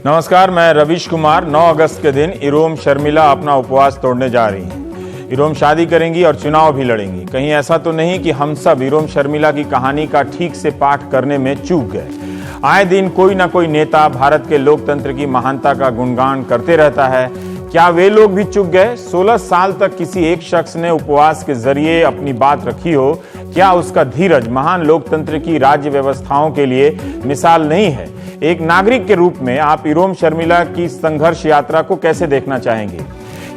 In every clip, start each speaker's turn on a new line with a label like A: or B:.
A: नमस्कार, मैं रवीश कुमार। 9 अगस्त के दिन इरोम शर्मिला अपना उपवास तोड़ने जा रही हैं। इरोम शादी करेंगी और चुनाव भी लड़ेंगी। कहीं ऐसा तो नहीं कि हम सब इरोम शर्मिला की कहानी का ठीक से पाठ करने में चूक गए। आए दिन कोई ना कोई नेता भारत के लोकतंत्र की महानता का गुणगान करते रहता है। क्या वे लोग भी चूक गए? 16 साल तक किसी एक शख्स ने उपवास के जरिए अपनी बात रखी हो। क्या उसका धीरज महान लोकतंत्र की राज्य व्यवस्थाओं के लिए मिसाल नहीं है? एक नागरिक के रूप में आप इरोम शर्मिला की संघर्ष यात्रा को कैसे देखना चाहेंगे?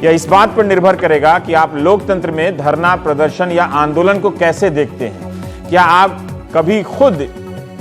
A: यह इस बात पर निर्भर करेगा कि आप लोकतंत्र में धरना, प्रदर्शन या आंदोलन को कैसे देखते हैं। क्या आप कभी खुद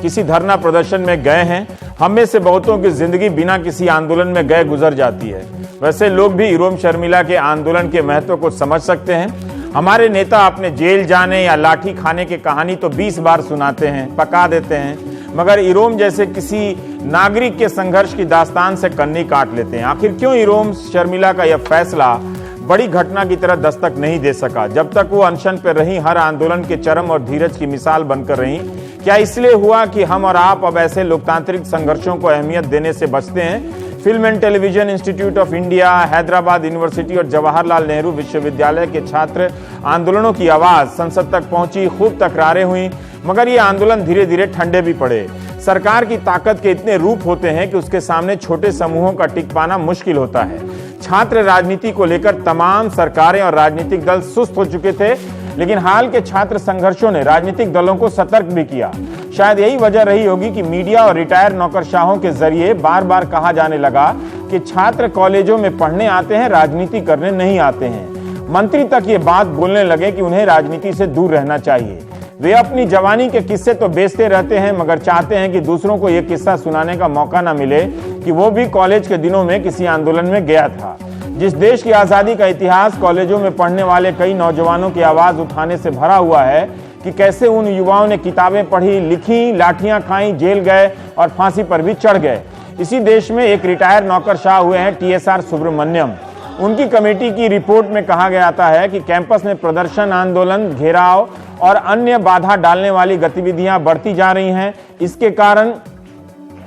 A: किसी धरना प्रदर्शन में गए हैं? हम में से बहुतों की जिंदगी बिना किसी आंदोलन में गए गुजर जाती है। वैसे लोग भी इरोम शर्मिला के आंदोलन के महत्व को समझ सकते हैं। हमारे नेता अपने जेल जाने या लाठी खाने की कहानी तो 20 बार सुनाते हैं, पका देते हैं, मगर इरोम जैसे किसी नागरिक के संघर्ष की दास्तान से कन्नी काट लेते हैं। आखिर क्यों इरोम शर्मिला का यह फैसला बड़ी घटना की तरह दस्तक नहीं दे सका? जब तक वो अनशन पर रही, हर आंदोलन के चरम और धीरज की मिसाल बनकर रही। क्या इसलिए हुआ कि हम और आप अब ऐसे लोकतांत्रिक संघर्षों को अहमियत देने से बचते हैं? Film and television institute of India, Hyderabad university और जवाहरलाल नेहरू विश्वविद्यालय के छात्र आंदोलनों की आवाज संसद तक पहुंची, खूब तकरारें हुई, मगर ये आंदोलन धीरे धीरे ठंडे भी पड़े। सरकार की ताकत के इतने रूप होते हैं कि उसके सामने छोटे समूहों का टिक पाना मुश्किल होता है। छात्र राजनीति को लेकर तमाम सरकारें और राजनीतिक दल सुस्त हो चुके थे, लेकिन हाल के छात्र संघर्षों ने राजनीतिक दलों को सतर्क भी किया। शायद यही वजह रही होगी कि मीडिया और रिटायर नौकरशाहों के जरिए बार बार कहा जाने लगा कि छात्र कॉलेजों में पढ़ने आते हैं, राजनीति करने नहीं आते हैं। मंत्री तक ये बात बोलने लगे कि उन्हें राजनीति से दूर रहना चाहिए। वे अपनी जवानी के किस्से तो बेचते रहते हैं, मगर चाहते हैं कि दूसरों को यह किस्सा सुनाने का मौका न मिले कि वो भी कॉलेज के दिनों में किसी आंदोलन में गया था। जिस देश की आजादी का इतिहास कॉलेजों में पढ़ने वाले कई नौजवानों की आवाज उठाने से भरा हुआ है कि कैसे उन युवाओं ने किताबें पढ़ी, लिखी, लाठियां खाई, जेल गए और फांसी पर भी चढ़ गए। इसी देश में एक रिटायर नौकरशाह हुए हैं TSR सुब्रमण्यम। उनकी कमेटी की रिपोर्ट में कहा गया है कि कैंपस में प्रदर्शन, आंदोलन, घेराव और अन्य बाधा डालने वाली गतिविधियां बढ़ती जा रही हैं। इसके कारण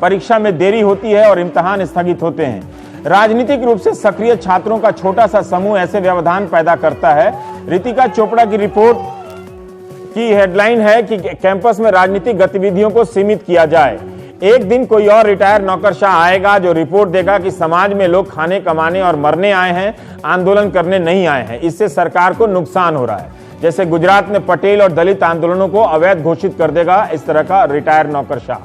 A: परीक्षा में देरी होती है और इम्तिहान स्थगित होते हैं। राजनीतिक रूप से सक्रिय छात्रों का छोटा सा समूह ऐसे व्यवधान पैदा करता है। रितिका चोपड़ा की रिपोर्ट की हेडलाइन है कि कैंपस में राजनीतिक गतिविधियों को सीमित किया जाए। एक दिन कोई और रिटायर नौकरशाह आएगा जो रिपोर्ट देगा कि समाज में लोग खाने, कमाने और मरने आए हैं, आंदोलन करने नहीं आए हैं। इससे सरकार को नुकसान हो रहा है। जैसे गुजरात में पटेल और दलित आंदोलनों को अवैध घोषित कर देगा इस तरह का रिटायर नौकरशाह।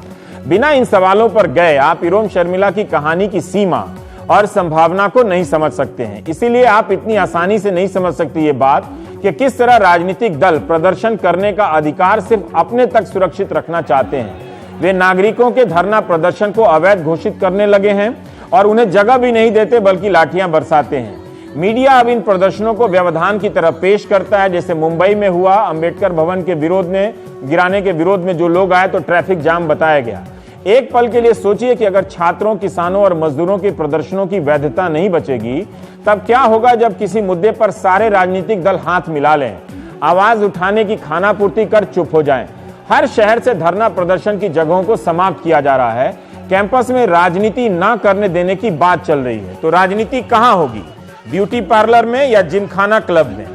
A: बिना इन सवालों पर गए आप इरोम शर्मिला की कहानी की सीमा और संभावना को नहीं समझ सकते हैं। इसीलिए आप इतनी आसानी से नहीं समझ सकते ये बात कि किस तरह राजनीतिक दल प्रदर्शन करने का अधिकार सिर्फ अपने तक सुरक्षित रखना चाहते हैं। वे नागरिकों के धरना प्रदर्शन को अवैध घोषित करने लगे हैं और उन्हें जगह भी नहीं देते, बल्कि लाठियां बरसाते हैं। मीडिया अब इन प्रदर्शनों को व्यवधान की तरह पेश करता है। जैसे मुंबई में हुआ, अंबेडकर भवन के विरोध में गिराने के विरोध में जो लोग आए तो ट्रैफिक जाम बताया गया। एक पल के लिए सोचिए कि अगर छात्रों, किसानों और मजदूरों के प्रदर्शनों की वैधता नहीं बचेगी, तब क्या होगा जब किसी मुद्दे पर सारे राजनीतिक दल हाथ मिला लें, आवाज उठाने की खानापूर्ति कर चुप हो जाएं। हर शहर से धरना प्रदर्शन की जगहों को समाप्त किया जा रहा है। कैंपस में राजनीति ना करने देने की बात चल रही है। तो राजनीति कहां होगी? ब्यूटी पार्लर में या जिमखाना क्लब में?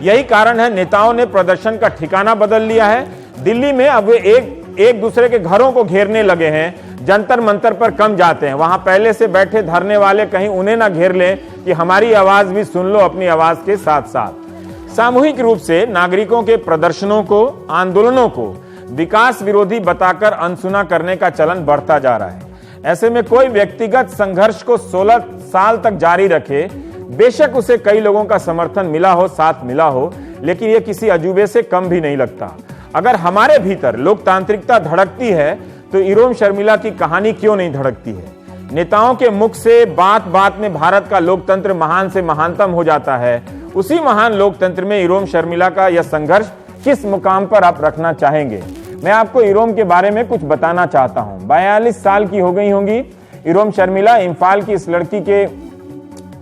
A: यही कारण है नेताओं ने प्रदर्शन का ठिकाना बदल लिया है। दिल्ली में अब वे एक दूसरे के घरों को घेरने लगे हैं। जंतर मंतर पर कम जाते हैं। वहां पहले से बैठे धरने वाले कहीं उन्हें ना घेर लें कि हमारी आवाज भी सुन लो अपनी आवाज के साथ साथ। सामूहिक रूप से नागरिकों के प्रदर्शनों को, आंदोलनों को विकास विरोधी बताकर अनसुना करने का चलन बढ़ता जा रहा है। ऐसे में कोई व्यक्तिगत संघर्ष को 16 साल तक जारी रखे, बेशक उसे कई लोगों का समर्थन मिला हो, साथ मिला हो, लेकिन यह किसी अजूबे से कम भी नहीं लगता। अगर हमारे भीतर लोकतांत्रिकता धड़कती है तो इरोम शर्मिला की कहानी क्यों नहीं धड़कती है? नेताओं के मुख से बात बात में भारत का लोकतंत्र महान से महानतम हो जाता है। उसी महान लोकतंत्र में इरोम शर्मिला का यह संघर्ष किस मुकाम पर आप रखना चाहेंगे? मैं आपको इरोम के बारे में कुछ बताना चाहता हूं। 42 साल की हो गई होंगी इरोम शर्मिला। इम्फाल की इस लड़की के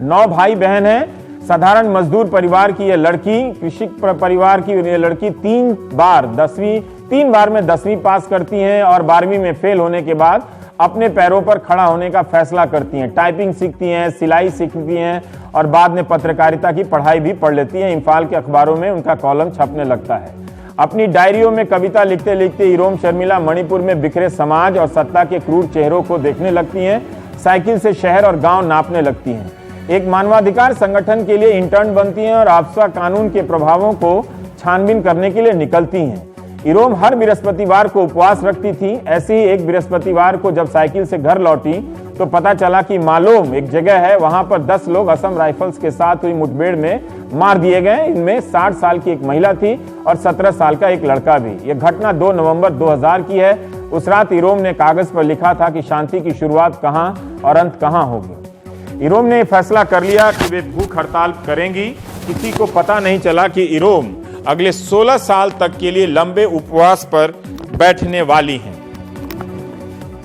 A: 9 भाई बहन हैं। साधारण मजदूर परिवार की यह लड़की, कृषि परिवार की यह लड़की 3 बार में 10वीं पास करती हैं और 12वीं में फेल होने के बाद अपने पैरों पर खड़ा होने का फैसला करती हैं, टाइपिंग सीखती हैं, सिलाई सीखती हैं और बाद में पत्रकारिता की पढ़ाई भी पढ़ लेती हैं। इम्फाल के अखबारों में उनका कॉलम छपने लगता है। अपनी डायरियों में कविता लिखते लिखते इरोम शर्मिला मणिपुर में बिखरे समाज और सत्ता के क्रूर चेहरों को देखने लगती हैं। साइकिल से शहर और गांव नापने लगती हैं। एक मानवाधिकार संगठन के लिए इंटर्न बनती हैं और आफ्सा कानून के प्रभावों को छानबीन करने के लिए निकलती हैं। इरोम हर बृहस्पतिवार को उपवास रखती थी। ऐसे ही एक बृहस्पतिवार को जब साइकिल से घर लौटी तो पता चला कि मालूम एक जगह है, वहां पर 10 लोग असम राइफल्स के साथ हुई मुठभेड़ में मार दिए गए। इनमें 60 साल की एक महिला थी और 17 साल का एक लड़का भी। यह घटना 2 नवंबर 2000 की है। उस रात इरोम ने कागज पर लिखा था कि शांति की शुरुआत कहां और अंत कहां होगी। इरोम ने फैसला कर लिया कि वे भूख हड़ताल करेंगी। किसी को पता नहीं चला कि इरोम अगले 16 साल तक के लिए लंबे उपवास पर बैठने वाली हैं।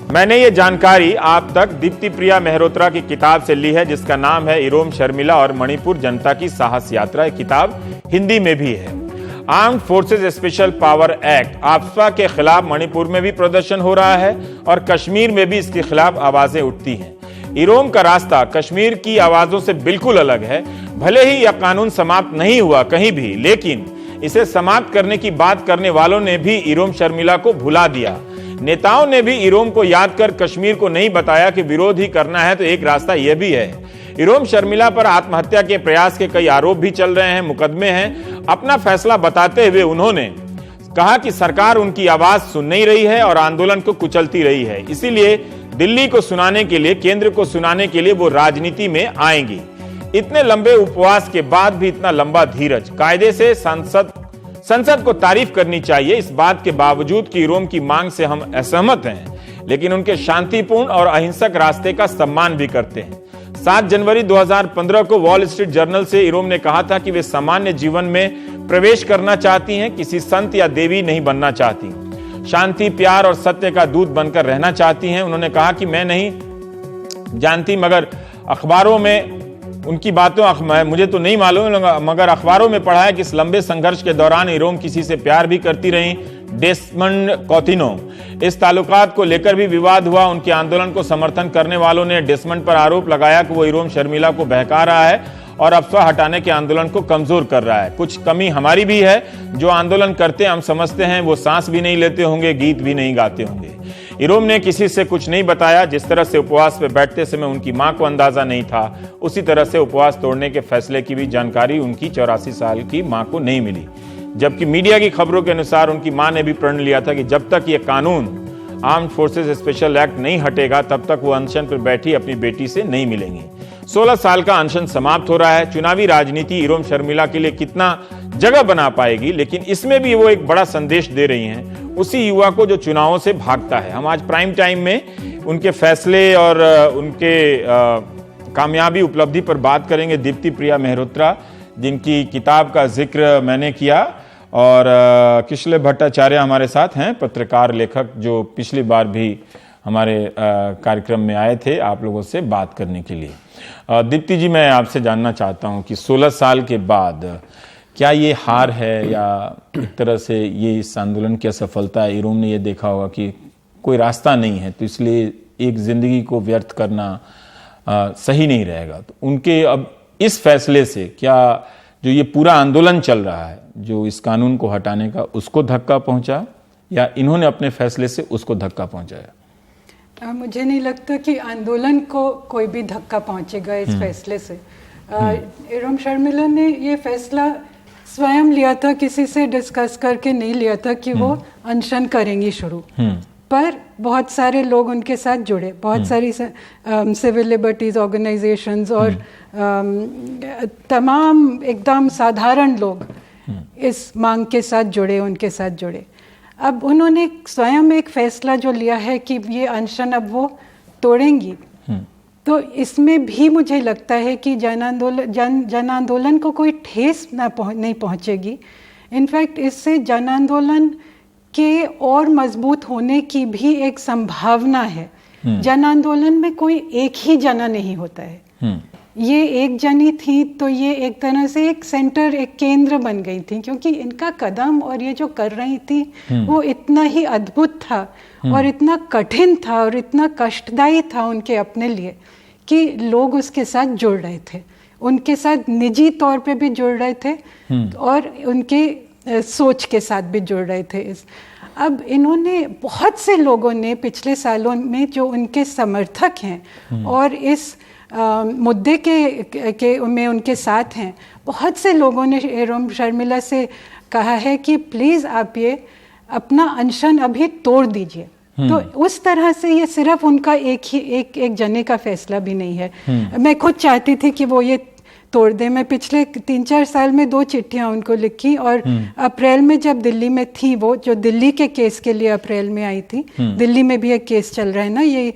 A: मैंने ये जानकारी आप तक दीप्ति प्रिया मेहरोत्रा की किताब से ली है, जिसका नाम है इरोम शर्मिला और मणिपुर जनता की साहस यात्रा। ये किताब हिंदी में भी है। Armed forces special power act AFSPA के खिलाफ मणिपुर में भी प्रदर्शन हो रहा है और कश्मीर में भी इसके खिलाफ आवाजें उठती हैं। इरोम का रास्ता कश्मीर की आवाजों से बिल्कुल अलग है। भले ही यह कानून समाप्त नहीं हुआ कहीं भी, लेकिन इसे समाप्त करने की बात करने वालों ने भी इरोम शर्मिला को भुला दिया। नेताओं ने भी इरोम को याद कर कश्मीर को नहीं बताया कि विरोध ही करना है तो एक रास्ता यह भी है। इरोम शर्मिला पर आत्महत्या के प्रयास के कई आरोप भी चल रहे हैं, मुकदमे हैं। अपना फैसला बताते हुए उन्होंने कहा कि सरकार उनकी आवाज सुन नहीं रही है और आंदोलन को कुचलती रही है। इसीलिए दिल्ली को सुनाने के लिए, केंद्र को सुनाने के लिए वो राजनीति में आएंगी। इतने लंबे उपवास के बाद भी इतना लंबा धीरज। कायदे से संसद को तारीफ करनी चाहिए इस बात के बावजूद कि इरोम की मांग से हम असहमत हैं, लेकिन उनके शांतिपूर्ण और अहिंसक रास्ते का सम्मान भी करते हैं। 7 जनवरी 2015 को वॉल स्ट्रीट जर्नल से इरोम ने कहा था कि वे सामान्य जीवन में प्रवेश करना चाहती हैं, किसी संत या देवी नहीं बनना चाहती। शांति, प्यार और सत्य का दूत बनकर रहना चाहती हैं। उन्होंने कहा कि मैं नहीं जानती, मगर अखबारों में उनकी बातों मुझे तो नहीं मालूम, मगर अखबारों में पढ़ा है कि इस लंबे संघर्ष के दौरान इरोम किसी से प्यार भी करती रहीं, डेस्मंड कौतिनो। इस ताल्लुकात को लेकर भी विवाद हुआ। उनके आंदोलन को समर्थन करने वालों ने डेस्मंड पर आरोप लगाया कि वो इरोम शर्मिला को बहका रहा है और अफवाह हटाने के आंदोलन को कमजोर कर रहा है। कुछ कमी हमारी भी है। जो आंदोलन करते हम समझते हैं वो सांस भी नहीं लेते होंगे, गीत भी नहीं गाते होंगे। इरोम ने किसी से कुछ नहीं बताया। जिस तरह से उपवास पर बैठते समय उनकी मां को अंदाजा नहीं था, उसी तरह से उपवास तोड़ने के फैसले की भी जानकारी उनकी 84 साल की मां को नहीं मिली। जबकि मीडिया की खबरों के अनुसार उनकी मां ने भी प्रण लिया था कि जब तक यह कानून आर्म्ड फोर्सेस स्पेशल एक्ट नहीं हटेगा तब तक वो अनशन पर बैठी अपनी बेटी से नहीं मिलेंगी। 16 साल का अनशन समाप्त हो रहा है। चुनावी राजनीति इरोम शर्मिला के लिए कितना जगह बना पाएगी, लेकिन इसमें भी वो एक बड़ा संदेश दे रही हैं उसी युवा को जो चुनावों से भागता है। हम आज प्राइम टाइम में उनके फैसले और उनके कामयाबी उपलब्धि पर बात करेंगे। दीप्ति प्रिया मेहरोत्रा, जिनकी किताब का जिक्र मैंने किया, और किशले भट्टाचार्य हमारे साथ हैं, पत्रकार लेखक, जो पिछली बार भी हमारे कार्यक्रम में आए थे आप लोगों से बात करने के लिए। दीप्ति जी, मैं आपसे जानना चाहता हूं कि 16 साल के बाद क्या ये हार है या एक तरह से ये इस आंदोलन की असफलता है? इरोम ने ये देखा होगा कि कोई रास्ता नहीं है, तो इसलिए एक जिंदगी को व्यर्थ करना सही नहीं रहेगा। तो उनके अब इस फैसले से क्या जो ये पूरा आंदोलन चल रहा है, जो इस कानून को हटाने का, उसको धक्का पहुंचा या इन्होंने अपने फैसले से उसको धक्का पहुंचाया?
B: मुझे नहीं लगता कि आंदोलन को कोई भी धक्का पहुंचेगा इस फैसले से। इरोम शर्मिला ने ये फैसला स्वयं लिया था, किसी से डिस्कस करके नहीं लिया था कि वो अनशन करेंगी शुरू। पर बहुत सारे लोग उनके साथ जुड़े, बहुत सारी सिविल लिबर्टीज ऑर्गेनाइजेशंस और तमाम एकदम साधारण लोग इस मांग के साथ जुड़े, उनके साथ जुड़े। अब उन्होंने स्वयं एक फैसला जो लिया है कि ये अनशन अब वो तोड़ेंगी, तो इसमें भी मुझे लगता है कि जन आंदोलन को कोई ठेस नहीं पहुंचेगी। इनफैक्ट इससे जन आंदोलन के और मजबूत होने की भी एक संभावना है। जन आंदोलन में कोई एक ही जना नहीं होता है। ये एक जनी थी तो ये एक तरह से एक सेंटर, एक केंद्र बन गई थी, क्योंकि इनका कदम और ये जो कर रही थी वो इतना ही अद्भुत था और इतना कठिन था और इतना कष्टदायी था उनके अपने लिए कि लोग उसके साथ जुड़ रहे थे, उनके साथ निजी तौर पे भी जुड़ रहे थे और उनके सोच के साथ भी जुड़ रहे थे। अब इन्होंने, बहुत से लोगों ने पिछले सालों में जो उनके समर्थक हैं और इस मुद्दे के में उनके साथ हैं, बहुत से लोगों ने इरोम शर्मिला से कहा है कि प्लीज़ आप ये अपना अनशन अभी तोड़ दीजिए। तो उस तरह से ये सिर्फ उनका एक जने का फैसला भी नहीं है। मैं खुद चाहती थी कि वो ये तोड़ दे। मैं पिछले 3-4 साल में 2 चिट्ठियां उनको लिखी और अप्रैल में जब दिल्ली में थी, वो जो दिल्ली के केस के लिए अप्रैल में आई थी, दिल्ली में भी एक केस चल रहा है ना, ये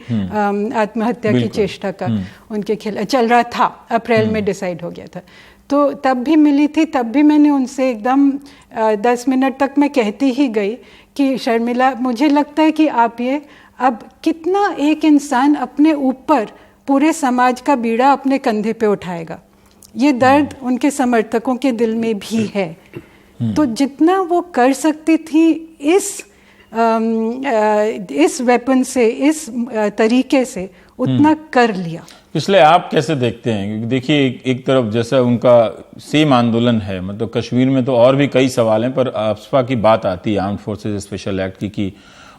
B: आत्महत्या की चेष्टा का उनके खिलाफ चल रहा था, अप्रैल में डिसाइड हो गया था। तो तब भी मिली थी, तब भी मैंने उनसे एकदम 10 मिनट तक मैं कहती ही गई कि शर्मिला, मुझे लगता है कि आप ये, अब कितना एक इंसान अपने ऊपर पूरे समाज का बीड़ा अपने कंधे पे उठाएगा, ये दर्द उनके समर्थकों के दिल में भी है। तो जितना वो कर सकती थी इस वेपन से, इस तरीके से, उतना कर लिया।
A: इसलिए आप कैसे देखते हैं? क्योंकि देखिए एक तरफ जैसा उनका सेम आंदोलन है, मतलब कश्मीर में तो और भी कई सवाल हैं, पर आफ्सपा की बात आती है, आर्म्ड फोर्सेस स्पेशल एक्ट की, कि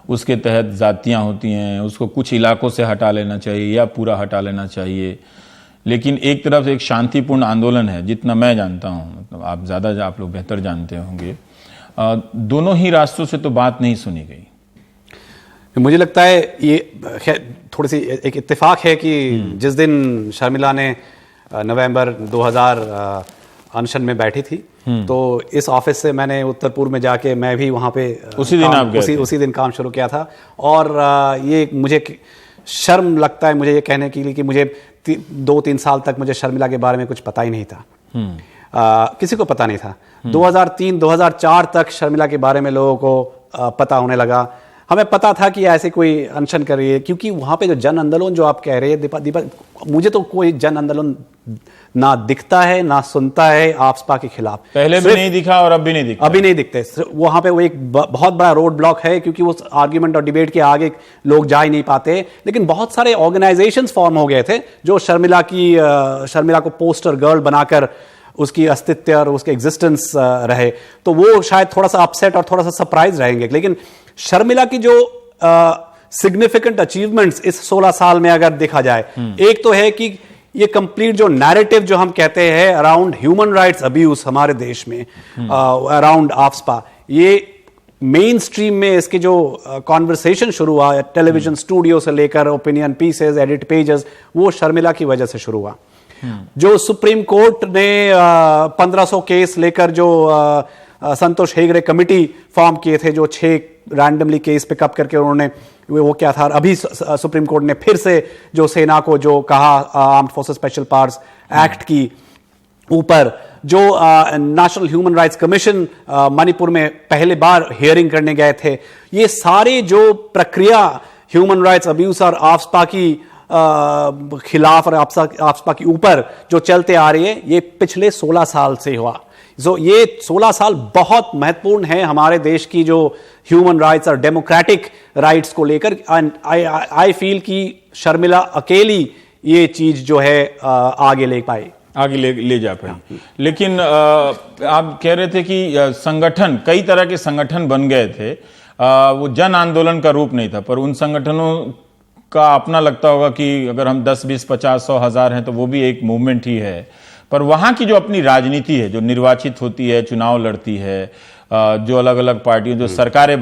A: उसके तहत जातियां होती हैं, उसको कुछ इलाकों से हटा लेना चाहिए या पूरा हटा लेना चाहिए। लेकिन एक तरफ एक शांतिपूर्ण आंदोलन है, जितना मैं जानता हूं, मतलब आप लोग बेहतर जानते होंगे, दोनों ही रास्तों से तो बात नहीं सुनी गई।
C: मुझे लगता है ये थोड़ी सी एक इत्तेफाक है कि जिस दिन शर्मिला ने नवंबर 2000 अनशन में बैठी थी, तो इस ऑफिस से मैंने उत्तर पूर्व में जाके, मैं भी वहाँ पे उसी दिन काम शुरू किया था। और ये मुझे शर्म लगता है मुझे ये कहने के लिए कि मुझे 2-3 साल तक मुझे शर्मिला के बारे में कुछ पता ही नहीं था। किसी को पता नहीं था। 2003-2004 तक शर्मिला के बारे में लोगों को पता होने लगा। हमें पता था कि ऐसे कोई अनशन कर रही है, क्योंकि वहां पे जो जन आंदोलन जो आप कह रहे हैं दीपा, मुझे तो कोई जन आंदोलन ना दिखता है ना सुनता है आफ्सपा के खिलाफ।
A: पहले भी नहीं दिखा और अब भी नहीं दिखता।
C: अभी नहीं दिखते। वहां पे वो एक बहुत बड़ा रोड ब्लॉक है, क्योंकि वो आर्ग्यूमेंट और डिबेट के आगे लोग जा ही नहीं पाते। लेकिन बहुत सारे ऑर्गेनाइजेशंस फॉर्म हो गए थे जो शर्मिला को पोस्टर गर्ल बनाकर उसकी अस्तित्व और उसके एग्जिस्टेंस रहे, तो वो शायद थोड़ा सा अपसेट और थोड़ा सा सरप्राइज रहेंगे। लेकिन शर्मिला की जो सिग्निफिकेंट अचीवमेंट्स इस 16 साल में अगर देखा जाए, एक तो है कि ये कंप्लीट जो नैरेटिव जो हम कहते हैं अराउंड ह्यूमन राइट्स अब्यूज हमारे देश में, अराउंड आफ्सपा, ये मेन स्ट्रीम में इसके जो कॉन्वर्सेशन शुरू हुआ टेलीविजन स्टूडियो से लेकर ओपिनियन पीसेस, एडिट पेजेस, वो शर्मिला की वजह से शुरू हुआ। जो सुप्रीम कोर्ट ने 1500 केस लेकर जो संतोष हेगड़े कमिटी फॉर्म किए थे, जो 6 रैंडमली केस पिकअप करके उन्होंने वो क्या था, अभी सुप्रीम कोर्ट ने फिर से जो सेना को जो कहा armed forces special powers act की ऊपर, जो national human rights commission Manipur में पहले बार हियरिंग करने गए थे, ये सारे जो प्रक्रिया ह्यूमन राइट्स अब्यूज और आफ्सपा की खिलाफ और आफ्सपा के ऊपर जो चलते आ रही है, ये पिछले 16 साल से हुआ। ये 16 साल बहुत महत्वपूर्ण है हमारे देश की जो ह्यूमन राइट्स और डेमोक्रेटिक राइट्स को लेकर। आई फील कि शर्मिला अकेली ये चीज जो है आगे ले जा पाई। लेकिन आप कह रहे थे कि संगठन, कई तरह के संगठन बन गए थे, वो जन आंदोलन का रूप नहीं था, पर उन संगठनों का अपना लगता होगा कि अगर हम 10, 20, 50, 100, 1000 हैं तो वो भी एक मूवमेंट ही है। पर वहां की जो अपनी राजनीति है, जो निर्वाचित होती है, चुनाव लड़ती है, जो अलग अलग पार्टियों जो सरकार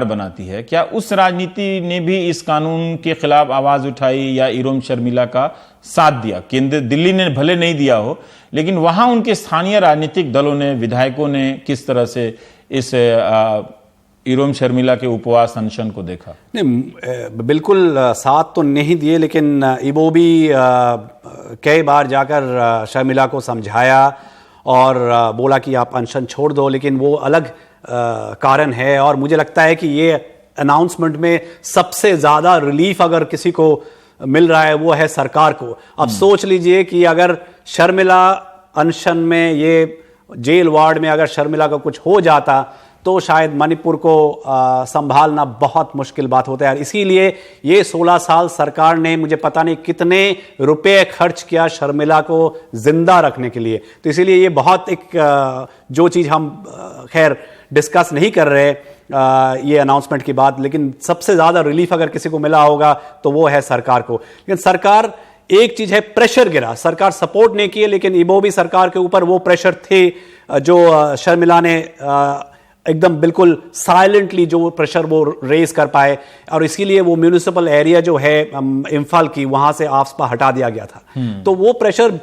C: बनाती है, क्या उस राजनीति ने भी इस कानून के खिलाफ आवाज उठाई या इरोम शर्मिला का साथ दिया? केंद्र दिल्ली ने भले नहीं दिया हो, लेकिन वहां उनके स्थानीय राजनीतिक दलों ने, विधायकों ने किस तरह से इस इरोम शर्मिला के उपवास अनशन को देखा? नहीं, बिल्कुल साथ तो नहीं दिए, लेकिन वो भी कई बार जाकर शर्मिला को समझाया और बोला कि आप अनशन छोड़ दो, लेकिन वो अलग कारण है। और मुझे लगता है कि ये अनाउंसमेंट में सबसे ज़्यादा रिलीफ अगर किसी को मिल रहा है वो है सरकार को। अब सोच लीजिए कि अगर शर्मिला अनशन में, ये जेल वार्ड में अगर शर्मिला का कुछ हो जाता तो शायद मणिपुर को संभालना बहुत मुश्किल बात होता है। इसीलिए ये 16 साल सरकार ने मुझे पता नहीं कितने रुपए खर्च किया शर्मिला को जिंदा रखने के लिए। तो इसीलिए ये बहुत एक जो चीज हम खैर डिस्कस नहीं कर रहे ये अनाउंसमेंट की बात, लेकिन सबसे ज्यादा रिलीफ अगर किसी को मिला होगा तो वो है सरकार को। लेकिन सरकार, एक चीज है प्रेशर गिरा, सरकार सपोर्ट नहीं किए, लेकिन इबोबी सरकार के ऊपर वो प्रेशर थे जो शर्मिला ने एकदम बिल्कुल साइलेंटली जो प्रेशर वो रेज कर पाए, और इसीलिए वो म्यूनिसिपल एरिया जो है इम्फाल की, वहां से आफ्सपा हटा दिया गया था। तो वो प्रेशर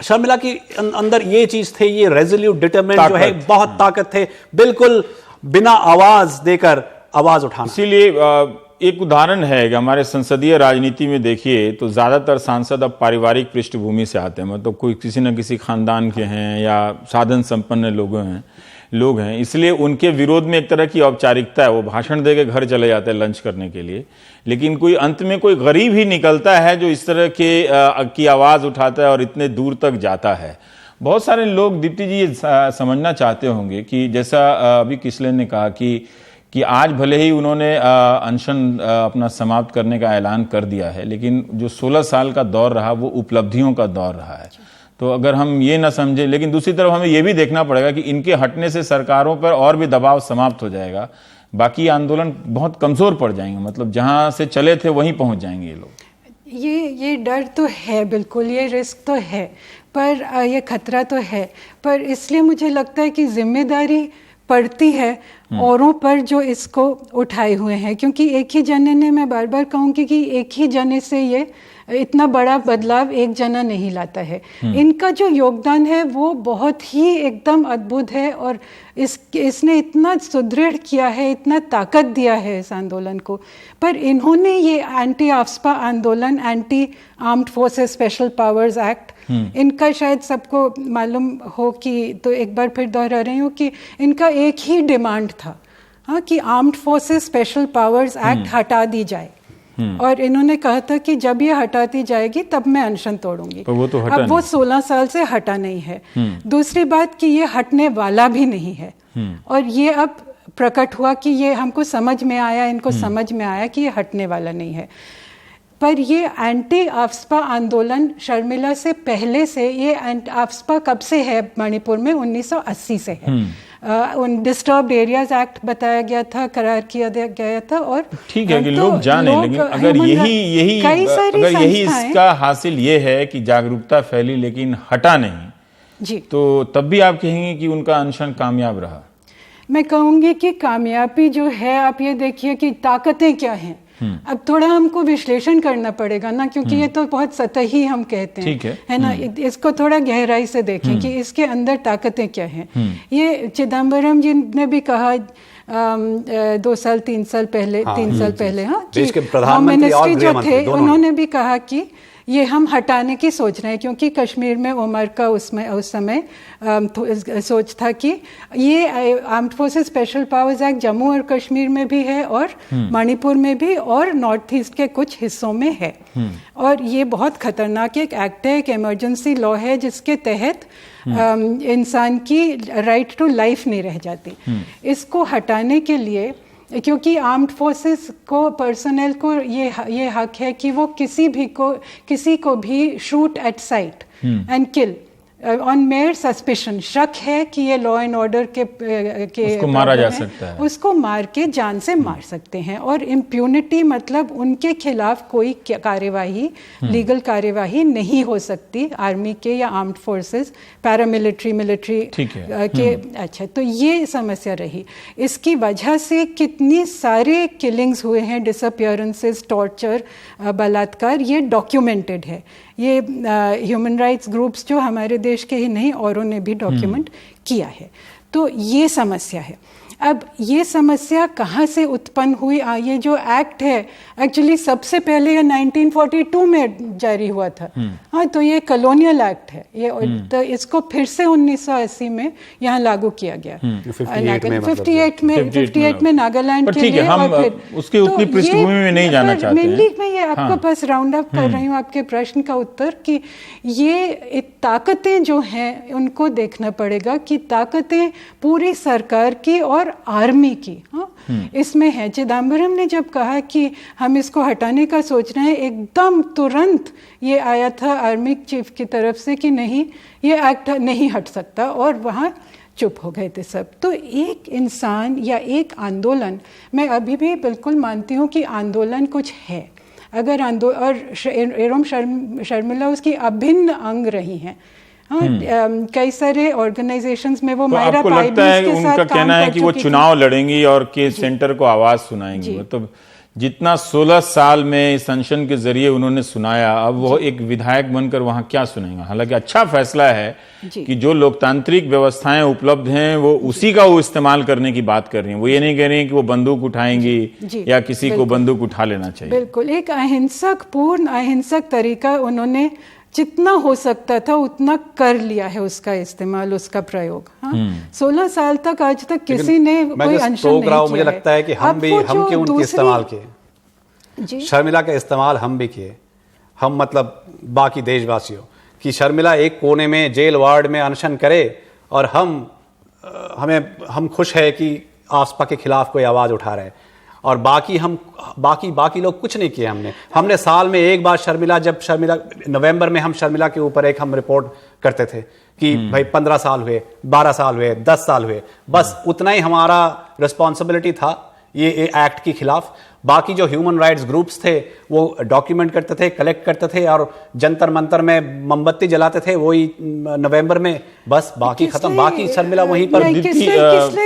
C: शर्मिला की अंदर ये चीज थे, ये रेजोल्यूट डिटरमिनेंट जो है, बहुत ताकत थे, बिल्कुल बिना आवाज देकर आवाज उठाना।
A: इसीलिए एक उदाहरण है कि हमारे संसदीय राजनीति में देखिए तो ज्यादातर सांसद अब पारिवारिक पृष्ठभूमि से आते हैं, मतलब कोई किसी न किसी खानदान के हैं या साधन संपन्न लोग हैं, इसलिए उनके विरोध में एक तरह की औपचारिकता है, वो भाषण देके घर चले जाते हैं लंच करने के लिए। लेकिन कोई अंत में कोई गरीब ही निकलता है जो इस तरह की आवाज उठाता है और इतने दूर तक जाता है। बहुत सारे लोग, दीप्ति जी, ये समझना चाहते होंगे कि जैसा अभी किसलेन ने कहा कि आज भले ही उन्होंने अनशन अपना समाप्त करने का ऐलान कर दिया है, लेकिन जो 16 साल का दौर रहा वो उपलब्धियों का दौर रहा है। तो अगर हम ये ना समझे, लेकिन दूसरी तरफ हमें ये भी देखना पड़ेगा कि इनके हटने से सरकारों पर और भी दबाव समाप्त हो जाएगा, बाकी आंदोलन बहुत कमजोर पड़ जाएंगे, मतलब जहां से चले थे वहीं पहुंच जाएंगे ये लोग।
B: ये डर तो है, बिल्कुल ये रिस्क तो है, पर ये खतरा तो है, पर इसलिए मुझे लगता है कि जिम्मेदारी पड़ती है औरों पर जो इसको उठाए हुए हैं, क्योंकि एक ही जने ने, मैं बार बार कहूँगी कि एक ही जने से ये इतना बड़ा बदलाव एक जना नहीं लाता है। इनका जो योगदान है वो बहुत ही एकदम अद्भुत है, और इसने इतना सुदृढ़ किया है, इतना ताकत दिया है इस आंदोलन को। पर इन्होंने ये एंटी आफ्सपा आंदोलन, anti armed forces special powers act, इनका शायद सबको मालूम हो कि, तो एक बार फिर दोहरा रही हूँ कि इनका एक ही डिमांड था, हाँ, कि armed forces special powers act हटा दी जाए। और इन्होंने कहा था कि जब ये हटाती जाएगी तब मैं अनशन तोड़ूंगी।
A: वो तो
B: अब वो 16 साल से हटा नहीं है। दूसरी बात कि ये हटने वाला भी नहीं है, और ये अब प्रकट हुआ कि ये हमको समझ में आया, इनको समझ में आया कि ये हटने वाला नहीं है। पर ये एंटी आफ्सपा आंदोलन शर्मिला से पहले से, ये आफ्सपा कब से है मणिपुर में? 1980 से है। डिस्टर्ब्ड एरियाज एक्ट बताया गया था, करार किया गया था, और
A: ठीक है कि लोग जाने, लेकिन अगर यही इसका हासिल ये है कि जागरूकता फैली लेकिन हटा नहीं
B: जी,
A: तो तब भी आप कहेंगे कि उनका अनशन कामयाब रहा?
B: मैं कहूंगी कि कामयाबी जो है, आप ये देखिए कि ताकतें क्या हैं। अब थोड़ा हमको विश्लेषण करना पड़ेगा ना, क्योंकि ये तो बहुत सतही हम कहते हैं, है ना। इसको थोड़ा गहराई से देखें कि इसके अंदर ताकतें क्या हैं। ये चिदम्बरम जी ने भी कहा 2 साल 3 साल पहले, 3 साल पहले, हाँ, होम मिनिस्ट्री जो थे उन्होंने भी कहा कि ये हम हटाने की सोच रहे हैं, क्योंकि कश्मीर में उमर का उस समय सोच था कि ये armed forces special powers act Jammu और कश्मीर में भी है, और मणिपुर में भी, और नॉर्थ ईस्ट के कुछ हिस्सों में है। और ये बहुत खतरनाक एक एक्ट है, एक इमरजेंसी लॉ है, जिसके तहत इंसान की राइट टू लाइफ नहीं रह जाती। इसको हटाने के लिए, क्योंकि आर्म्ड फोर्सेस को, पर्सनल को ये हक है कि वो किसी को भी shoot at site and kill on mayor suspicion, शक है कि ये लॉ एंड ऑर्डर के
A: उसको मारा जा सकता है,
B: उसको मार के जान से मार सकते हैं। और इम्प्यूनिटी मतलब उनके खिलाफ कोई कार्यवाही, लीगल कार्यवाही नहीं हो सकती आर्मी के या आर्म्ड फोर्सेस, पैरामिलिट्री, मिलिट्री के। अच्छा, तो ये समस्या रही। इसकी वजह से कितनी सारे किलिंग्स हुए हैं, डिसअपियरेंसेस, टॉर्चर, बलात्कार, ये डॉक्यूमेंटेड है। ये ह्यूमन राइट्स ग्रुप्स जो हमारे देश के ही नहीं, औरों ने भी डॉक्यूमेंट किया है। तो ये समस्या है। अब ये समस्या कहाँ से उत्पन्न हुई? ये जो एक्ट है एक्चुअली सबसे पहले 1942 में जारी हुआ था। हाँ, तो ये कॉलोनियल एक्ट है ये, तो इसको फिर से 1980 में यहाँ लागू किया गया। 58 में नागालैंड के लिए।
A: हम उसकी उतनी पृष्ठभूमि में नहीं जाना चाहते हैं।
B: मेनली मैं ये आपको बस राउंड अप कर रही हूँ आपके प्रश्न का उत्तर कि ये ताकतें जो हैं उनको देखना पड़ेगा कि ताकतें पूरी सरकार की और आर्मी की, हाँ, इसमें है। चिदम्बरम ने जब कहा कि हम इसको हटाने का सोच रहे हैं, एकदम तुरंत ये आया था आर्मी चीफ की तरफ से कि नहीं, ये एक्ट नहीं हट सकता, और वहाँ चुप हो गए थे सब। तो एक इंसान या एक आंदोलन, मैं अभी भी बिल्कुल मानती हूँ कि आंदोलन कुछ है, अगर और इरोम शर्मिला उसकी अभिन्न अंग रही हैं। हाँ, कई सारे ऑर्गेनाइजेशंस में वो
A: तो
B: मायरा
A: आपको
B: पाइबीज
A: लगता है
B: के साथ
A: उनका कहना है कि वो चुनाव लड़ेंगी और केस सेंटर को आवाज सुनाएंगी? मतलब जितना 16 साल में इस अनशन के जरिए उन्होंने सुनाया, अब वो एक विधायक बनकर वहां क्या सुनाएंगे? हालांकि अच्छा फैसला है कि जो लोकतांत्रिक व्यवस्थाएं उपलब्ध हैं वो उसी का वो इस्तेमाल करने की बात कर रही हैं। वो ये नहीं कह रही हैं कि वो बंदूक उठाएंगी या किसी को बंदूक उठा लेना चाहिए।
B: बिल्कुल, एक पूर्ण अहिंसक तरीका उन्होंने जितना हो सकता था उतना कर लिया है, उसका इस्तेमाल, उसका प्रयोग। हाँ, 16 साल तक आज तक किसी ने कोई अनशन नहीं किया।
C: मुझे लगता है कि हम क्यों उनके इस्तेमाल किए, शर्मिला का इस्तेमाल हम भी किए, हम मतलब बाकी देशवासियों, कि शर्मिला एक कोने में जेल वार्ड में अनशन करे और हम खुश है कि आसपा के खिलाफ कोई आवाज उठा रहे, और बाकी लोग कुछ नहीं किए। हमने साल में एक बार नवंबर में हम शर्मिला के ऊपर हम रिपोर्ट करते थे कि भाई 15 साल हुए, 12 साल हुए, 10 साल हुए, बस उतना ही हमारा रिस्पॉन्सिबिलिटी था ये एक्ट के खिलाफ। बाकी जो ह्यूमन राइट्स ग्रुप्स थे वो डॉक्यूमेंट करते थे, कलेक्ट करते थे और जंतर मंतर में मोमबत्ती जलाते थे, वही नवंबर में, बस बाकी खत्म। बाकी शर्मिला वहीं पर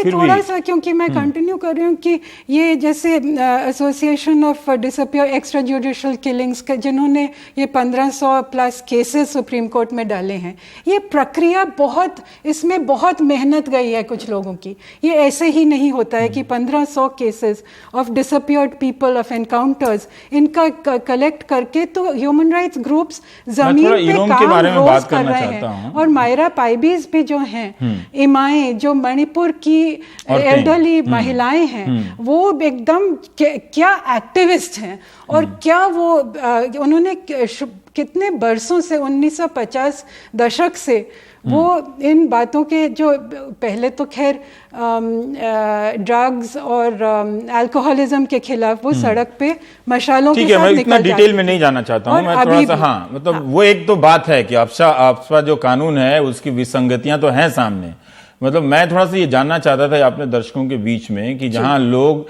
B: थोड़ा सा, क्योंकि मैं कंटिन्यू कर रही हूँ कि ये जैसे association of disappear extra judicial killings का, जिन्होंने ये 1500 प्लस केसेस सुप्रीम कोर्ट में डाले हैं, ये प्रक्रिया इसमें बहुत मेहनत गई है कुछ लोगों की। ये ऐसे ही नहीं होता है कि 1500 cases of disappeared people, of encounters, इनका कलेक्ट करके तो ह्यूमन राइट्स ग्रुप्स जमीन पे काम रोज कर रहे हैं। और मायरा पाइबीज भी जो हैं, इमाएं जो मणिपुर की एल्डरली महिलाएं हैं, वो एकदम क्या एक्टिविस्ट हैं, और क्या वो उन्होंने कितने बरसों से 1950 दशक से वो इन बातों के, जो पहले तो खैर ड्रग्स और अल्कोहलिज्म के खिलाफ वो सड़क पे मशालों के साथ
A: मैं इतना डिटेल में नहीं जाना चाहता हूँ, मैं थोड़ा सा, हाँ, मतलब वो एक तो बात है कि आपका जो कानून है उसकी विसंगतियां तो हैं सामने। मतलब मैं थोड़ा सा ये जानना चाहता था अपने दर्शकों के बीच में कि जहां लोग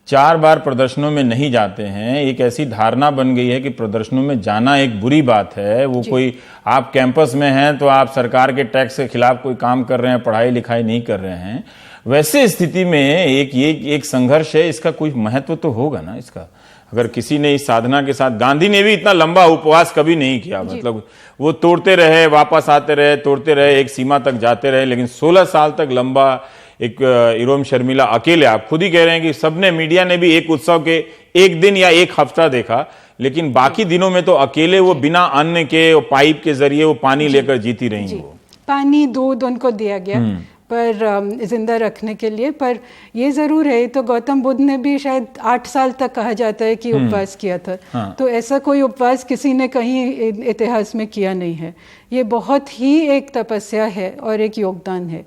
A: 4 बार प्रदर्शनों में नहीं जाते हैं, एक ऐसी धारणा बन गई है कि प्रदर्शनों में जाना एक बुरी बात है। वो कोई, आप कैंपस में हैं तो आप सरकार के टैक्स के खिलाफ कोई काम कर रहे हैं, पढ़ाई लिखाई नहीं कर रहे हैं। वैसे स्थिति में एक संघर्ष है, इसका कोई महत्व तो होगा ना इसका। अगर किसी ने इस साधना के साथ, गांधी ने भी इतना लंबा उपवास कभी नहीं किया, मतलब वो तोड़ते रहे, वापस आते रहे, तोड़ते रहे, एक सीमा तक जाते रहे, लेकिन 16 साल तक लंबा एक इरोम शर्मिला अकेले, आप खुद ही कह रहे हैं कि सबने, मीडिया ने भी एक उत्सव के एक दिन या एक हफ्ता देखा, लेकिन बाकी दिनों में तो अकेले वो बिना अन्न के और पाइप के जरिए वो पानी लेकर जीती रही। वो
B: पानी, दूध उनको दिया गया पर जिंदा रखने के लिए। पर ये जरूर है, तो गौतम बुद्ध ने भी शायद 8 साल तक कहा जाता है कि उपवास किया था। हाँ। तो ऐसा कोई उपवास किसी ने कहीं इतिहास में किया नहीं है। ये बहुत ही एक तपस्या है और एक योगदान है।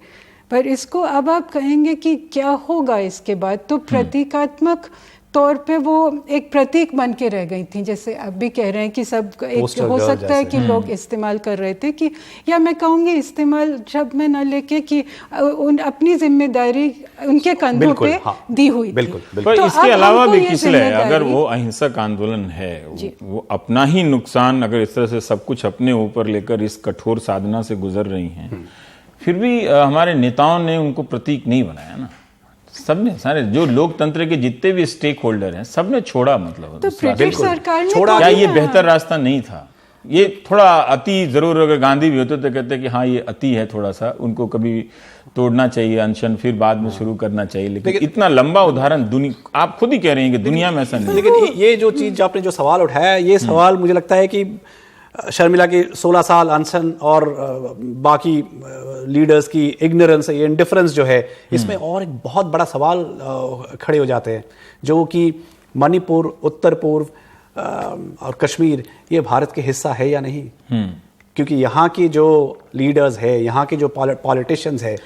B: पर इसको अब आप कहेंगे कि क्या होगा इसके बाद, तो प्रतीकात्मक तौर पे वो एक प्रतीक बन के रह गई थी। जैसे अब भी कह रहे हैं कि सब एक हो सकता है कि लोग इस्तेमाल कर रहे थे, कि या मैं कहूँगी इस्तेमाल शब्द में न लेके कि अपनी जिम्मेदारी उनके कंधों पे दी हुई थी।
A: पर इसके अलावा भी किसले, अगर वो अहिंसक आंदोलन है, वो अपना ही नुकसान, अगर इस तरह से सब कुछ अपने ऊपर लेकर इस कठोर साधना से गुजर रही हैं, फिर भी हमारे नेताओं ने उनको प्रतीक नहीं बनाया ना। सबने, सारे जो लोकतंत्र के जितने भी स्टेक होल्डर हैं, सबने छोड़ा। मतलब
B: तो ब्रिटिश सरकार ने
A: छोड़ा। क्या ये बेहतर रास्ता नहीं था? ये थोड़ा अति जरूर, अगर गांधी भी होते तो कहते कि हाँ ये अति है थोड़ा सा, उनको कभी तोड़ना चाहिए अनशन, फिर बाद में शुरू करना चाहिए। लेकिन इतना लंबा उदाहरण दुनिया, आप खुद ही कह रहे हैं कि दुनिया में ऐसा नहीं।
C: लेकिन ये जो चीज आपने जो सवाल उठाया, ये सवाल मुझे लगता है कि शर्मिला के 16 साल अनशन और बाकी लीडर्स की इग्नोरेंस, ये इंडिफरेंस जो है, इसमें और एक बहुत बड़ा सवाल खड़े हो जाते हैं, जो कि मणिपुर, उत्तर पूर्व और कश्मीर ये भारत के हिस्सा है या नहीं। क्योंकि यहाँ की जो लीडर्स है, यहाँ के जो पॉलिटिशियंस है,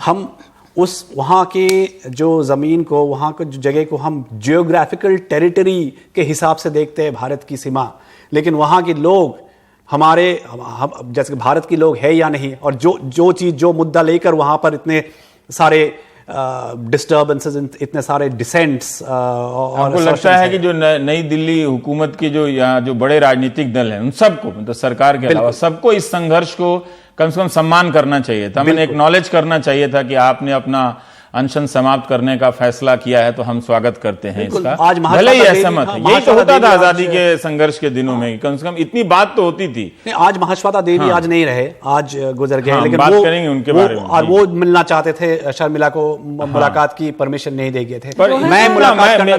C: हम उस वहाँ के जो ज़मीन को, वहाँ के जो जगह को हम जियोग्राफिकल टेरिटरी के हिसाब से देखते हैं, भारत की सीमा। लेकिन वहाँ के लोग हमारे, हम जैसे भारत के लोग है या नहीं, और जो चीज़, जो मुद्दा लेकर वहाँ पर इतने सारे डिस्टर्बेंसेस, इतने सारे डिसेंट्स, और
A: आपको लगता है कि जो नई दिल्ली हुकूमत के जो यहाँ जो बड़े राजनीतिक दल हैं, उन सबको, मतलब सरकार के अलावा सबको इस संघर्ष को कम से कम सम्मान करना चाहिए था, मैंने एक्नॉलेज करना चाहिए था कि आपने अपना अनशन समाप्त करने का फैसला किया है, तो हम स्वागत करते हैं इसका।
C: आज
A: भले ही असहमत है, यही तो होता था आजादी के संघर्ष के दिनों में, कम से कम इतनी बात तो होती थी।
C: आज महाश्वेता देवी आज नहीं रहे, आज गुजर गए, लेकिन
A: बात करेंगे उनके बारे में।
C: और वो मिलना चाहते थे, शर्मिला को मुलाकात की परमिशन नहीं दे गए थे।
A: पर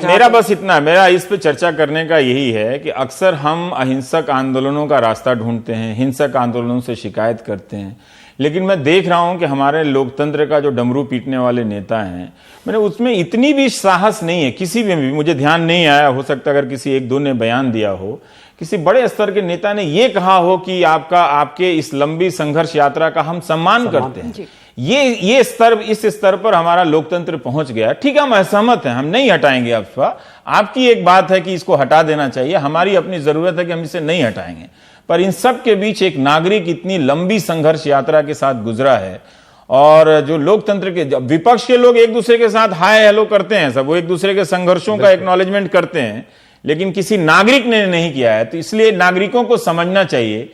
A: मेरा बस इतना, मेरा इस पे चर्चा करने का यही है कि अक्सर हम अहिंसक आंदोलनों का रास्ता ढूंढते हैं, हिंसक आंदोलनों से शिकायत करते हैं, लेकिन मैं देख रहा हूं कि हमारे लोकतंत्र का जो डमरू पीटने वाले नेता हैं, मैंने उसमें इतनी भी साहस नहीं है किसी में भी, मुझे ध्यान नहीं आया, हो सकता अगर किसी एक दो ने बयान दिया हो, किसी बड़े स्तर के नेता ने यह कहा हो कि आपके इस लंबी संघर्ष यात्रा का हम सम्मान करते हैं। ये स्तर, इस स्तर पर हमारा लोकतंत्र पहुंच गया। ठीक है, हम असहमत हैं, हम नहीं हटाएंगे अफवाह। आपकी एक बात है कि इसको हटा देना चाहिए, हमारी अपनी जरूरत है कि हम इसे नहीं हटाएंगे। पर इन सब के बीच एक नागरिक इतनी लंबी संघर्ष यात्रा के साथ गुजरा है, और जो लोकतंत्र के विपक्ष के लोग एक दूसरे के साथ हाय हेलो करते हैं, सब वो एक दूसरे के संघर्षों का एक्नॉलेजमेंट करते हैं, लेकिन किसी नागरिक ने नहीं किया है। तो इसलिए नागरिकों को समझना चाहिए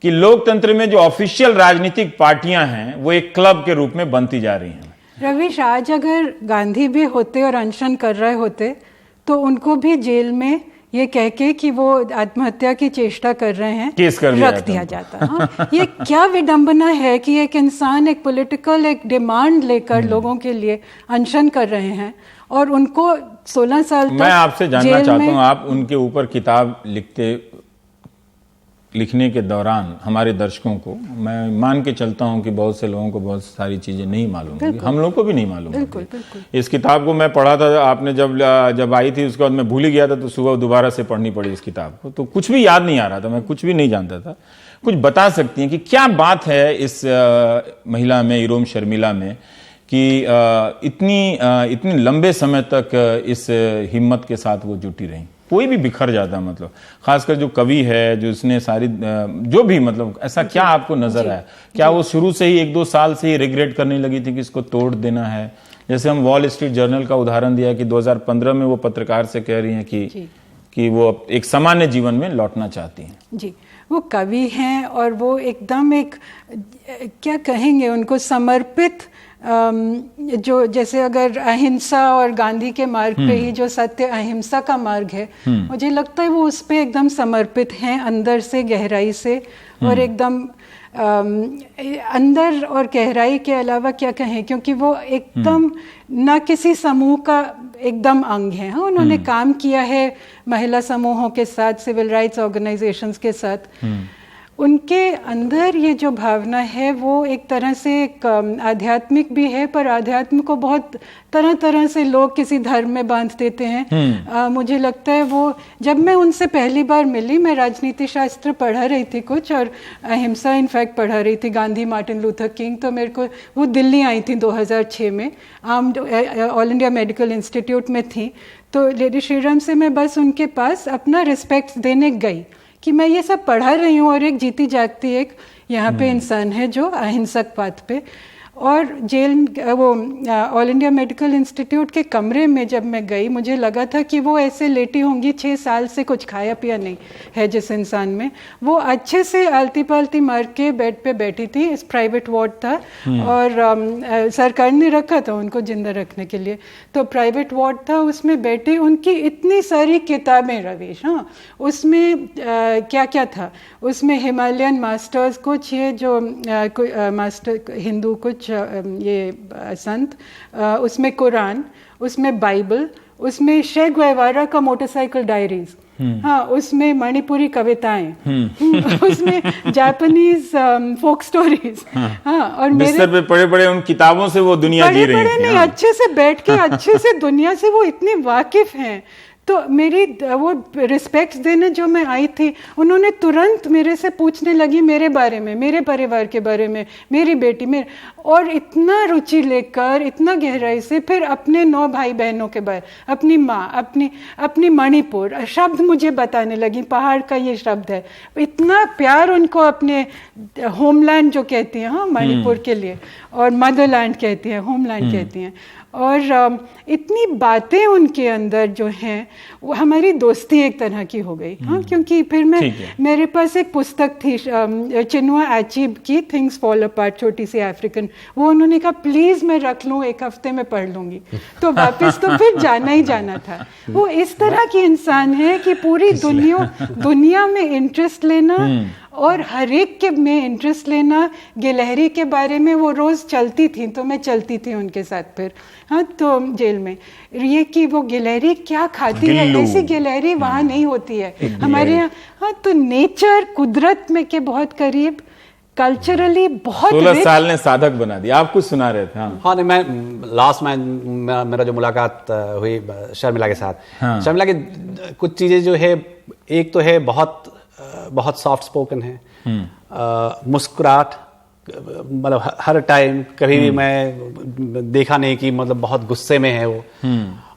A: कि लोकतंत्र में जो ऑफिशियल राजनीतिक पार्टियां हैं, वो एक क्लब के रूप में बनती जा रही हैं।
B: रविश, आज अगर गांधी भी होते और अनशन कर रहे होते, तो उनको भी जेल में ये कह के कि वो आत्महत्या की चेष्टा कर रहे हैं,
A: केस कर
B: रख दिया जाता। हाँ, ये क्या विडंबना है कि एक इंसान एक पॉलिटिकल एक डिमांड लेकर लोगों के लिए अनशन कर रहे हैं, और उनको 16 साल तक
A: मैं आपसे जानना चाहता हूं, आप उनके ऊपर किताब लिखने के दौरान हमारे दर्शकों को, मैं मान के चलता हूं कि बहुत से लोगों को बहुत सारी चीजें नहीं मालूम होंगी, हम लोगों को भी नहीं मालूम होगी। इस किताब को मैं पढ़ा था, आपने जब आई थी उसके बाद मैं भूल ही गया था, तो सुबह दोबारा से पढ़नी पड़ी इस किताब को, तो कुछ भी याद नहीं आ रहा था, मैं कुछ भी नहीं जानता था। कुछ बता सकती हैं कि क्या बात है इस महिला में, इरोम शर्मिला में, कि इतनी लंबे समय तक इस हिम्मत के साथ वो जुटी रही। कोई भी बिखर जाता, मतलब खासकर जो कवि है, जो इसने सारी जो भी, मतलब ऐसा क्या आपको नजर आया? क्या वो शुरू से ही 1-2 साल से ही रिग्रेट करने लगी थी कि इसको तोड़ देना है? जैसे हम वॉल स्ट्रीट जर्नल का उदाहरण दिया कि 2015 में वो पत्रकार से कह रही हैं कि वो एक सामान्य जीवन में लौटना चाहती हैं।
B: जी, वो कवि हैं, और वो एकदम एक क्या कहेंगे, उनको समर्पित, जो जैसे अगर अहिंसा और गांधी के मार्ग पे ही जो सत्य अहिंसा का मार्ग है, मुझे लगता है वो उस पे एकदम समर्पित हैं, अंदर से, गहराई से, और एकदम अंदर और गहराई के अलावा क्या कहें, क्योंकि वो एकदम ना किसी समूह का एकदम अंग है। हाँ, उन्होंने काम किया है महिला समूहों के साथ, सिविल राइट्स ऑर्गेनाइजेशंस के साथ। उनके अंदर ये जो भावना है वो एक तरह से एक आध्यात्मिक भी है, पर आध्यात्म को बहुत तरह तरह से लोग किसी धर्म में बांध देते हैं। मुझे लगता है वो, जब मैं उनसे पहली बार मिली, मैं राजनीति शास्त्र पढ़ा रही थी कुछ, और अहिंसा इनफैक्ट पढ़ा रही थी, गांधी, मार्टिन लूथर किंग। तो मेरे को वो दिल्ली आई थी 2006 में, ऑल इंडिया मेडिकल इंस्टीट्यूट में थी। तो लेडी श्रीराम से मैं बस उनके पास अपना रिस्पेक्ट देने गई कि मैं ये सब पढ़ा रही हूँ, और एक जीती जागती एक यहाँ पे इंसान है जो अहिंसक पाथ पे। और जेल वो ऑल इंडिया मेडिकल इंस्टीट्यूट के कमरे में जब मैं गई, मुझे लगा था कि वो ऐसे लेटी होंगी, 6 साल से कुछ खाया पिया नहीं है जिस इंसान में, वो अच्छे से आलती पालती मार के बेड पे बैठी थी। इस प्राइवेट वार्ड था और सरकार ने रखा था उनको जिंदा रखने के लिए, तो प्राइवेट वार्ड था, उसमें बैठी, उनकी इतनी सारी किताबें रवीश, हाँ उसमें क्या क्या था, उसमें हिमालयन मास्टर्स कुछ, ये जो मास्टर हिंदू कुछ ये संत, उसमें कुरान, उसमें बाइबल, उसमें शे गुएवारा का मोटरसाइकिल डायरीज, हाँ उसमें मणिपुरी कविताएं, उसमें जापानीज फोक स्टोरीज, हाँ और
A: बिस्तर पे पड़े पड़े उन किताबों से वो दुनिया जी रही थी।
B: नहीं, अच्छे से बैठ के अच्छे से दुनिया से वो इतने वाकिफ हैं। तो मेरी वो रिस्पेक्ट्स देने जो मैं आई थी, उन्होंने तुरंत मेरे से पूछने लगी मेरे बारे में, मेरे परिवार के बारे में, मेरी बेटी में, और इतना रुचि लेकर इतना गहराई से फिर अपने 9 भाई बहनों के बारे, अपनी माँ, अपनी मणिपुर शब्द मुझे बताने लगी, पहाड़ का ये शब्द है, इतना प्यार उनको अपने होमलैंड जो कहती हैं, हाँ मणिपुर के लिए, और मदरलैंड कहती हैं, होमलैंड कहती हैं, और इतनी बातें उनके अंदर जो हैं, वो हमारी दोस्ती एक तरह की हो गई, हाँ क्योंकि फिर मेरे पास एक पुस्तक थी चिनुआ अचीब की, थिंग्स फॉल अपार्ट, छोटी सी अफ्रीकन, वो उन्होंने कहा प्लीज मैं रख लूँ, 1 हफ्ते में पढ़ लूंगी, तो वापस तो फिर जाना ही जाना था। वो इस तरह की इंसान है कि पूरी दुनिया में इंटरेस्ट लेना और हर एक के में इंटरेस्ट लेना। गिलहरी के बारे में वो रोज़ चलती थी, तो मैं चलती थी उनके साथ फिर, हाँ तो जेल में, ये कि वो गिलहरी क्या खाती है, ऐसी गिलहरी वहाँ नहीं होती है हमारे यहाँ, हाँ तो नेचर कुदरत में के बहुत करीब, कल्चरली बहुत
A: 16 साल ने साधक बना दिया। आप कुछ सुना रहे थे?
C: हाँ नहीं, मैं लास्ट में मेरा जो मुलाकात हुई शर्मिला के साथ, शर्मिला की कुछ चीज़ें जो है, एक तो है बहुत सॉफ्ट स्पोकन है, मुस्कुराहट, मतलब हर टाइम कभी भी मैं देखा नहीं कि मतलब बहुत गुस्से में है वो,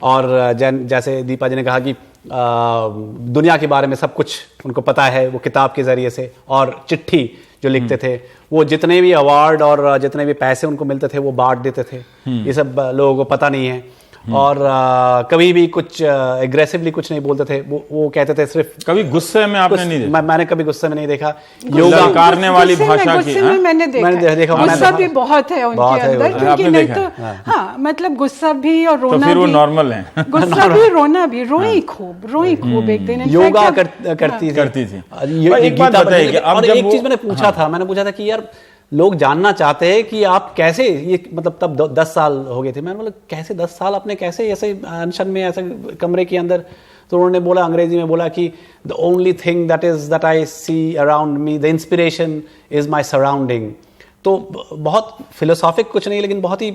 C: और जैसे दीपा जी ने कहा कि दुनिया के बारे में सब कुछ उनको पता है, वो किताब के जरिए से, और चिट्ठी जो लिखते थे, वो जितने भी अवार्ड और जितने भी पैसे उनको मिलते थे वो बांट देते थे, ये सब लोगों को पता नहीं है, और कभी भी कुछ एग्रेसिवली कुछ नहीं बोलते थे, वो कहते थे सिर्फ,
A: कभी गुस्से में आपने नहीं देखा?
C: मैंने कभी गुस्से में नहीं देखा,
A: योगा करने वाली भाषा की,
B: मैंने देखा गुस्सा भी बहुत है उनके अंदर, क्योंकि नहीं तो हाँ मतलब गुस्सा भी और रोना,
A: तो फिर वो नॉर्मल है,
B: गुस्सा भी रोना भी, रोई खूब एक दिन
C: योगा करती थी।
A: एक बात बताइए,
C: और एक चीज मैंने पूछा था कि यार लोग जानना चाहते हैं कि आप कैसे, ये मतलब तब 10 साल हो गए थे, मैंने बोला कैसे 10 साल आपने कैसे ऐसे अनशन में, ऐसे कमरे के अंदर, तो उन्होंने बोला, अंग्रेजी में बोला कि the only thing that I see around me, the inspiration is my surrounding. तो बहुत फिलोसॉफिक कुछ नहीं, लेकिन बहुत ही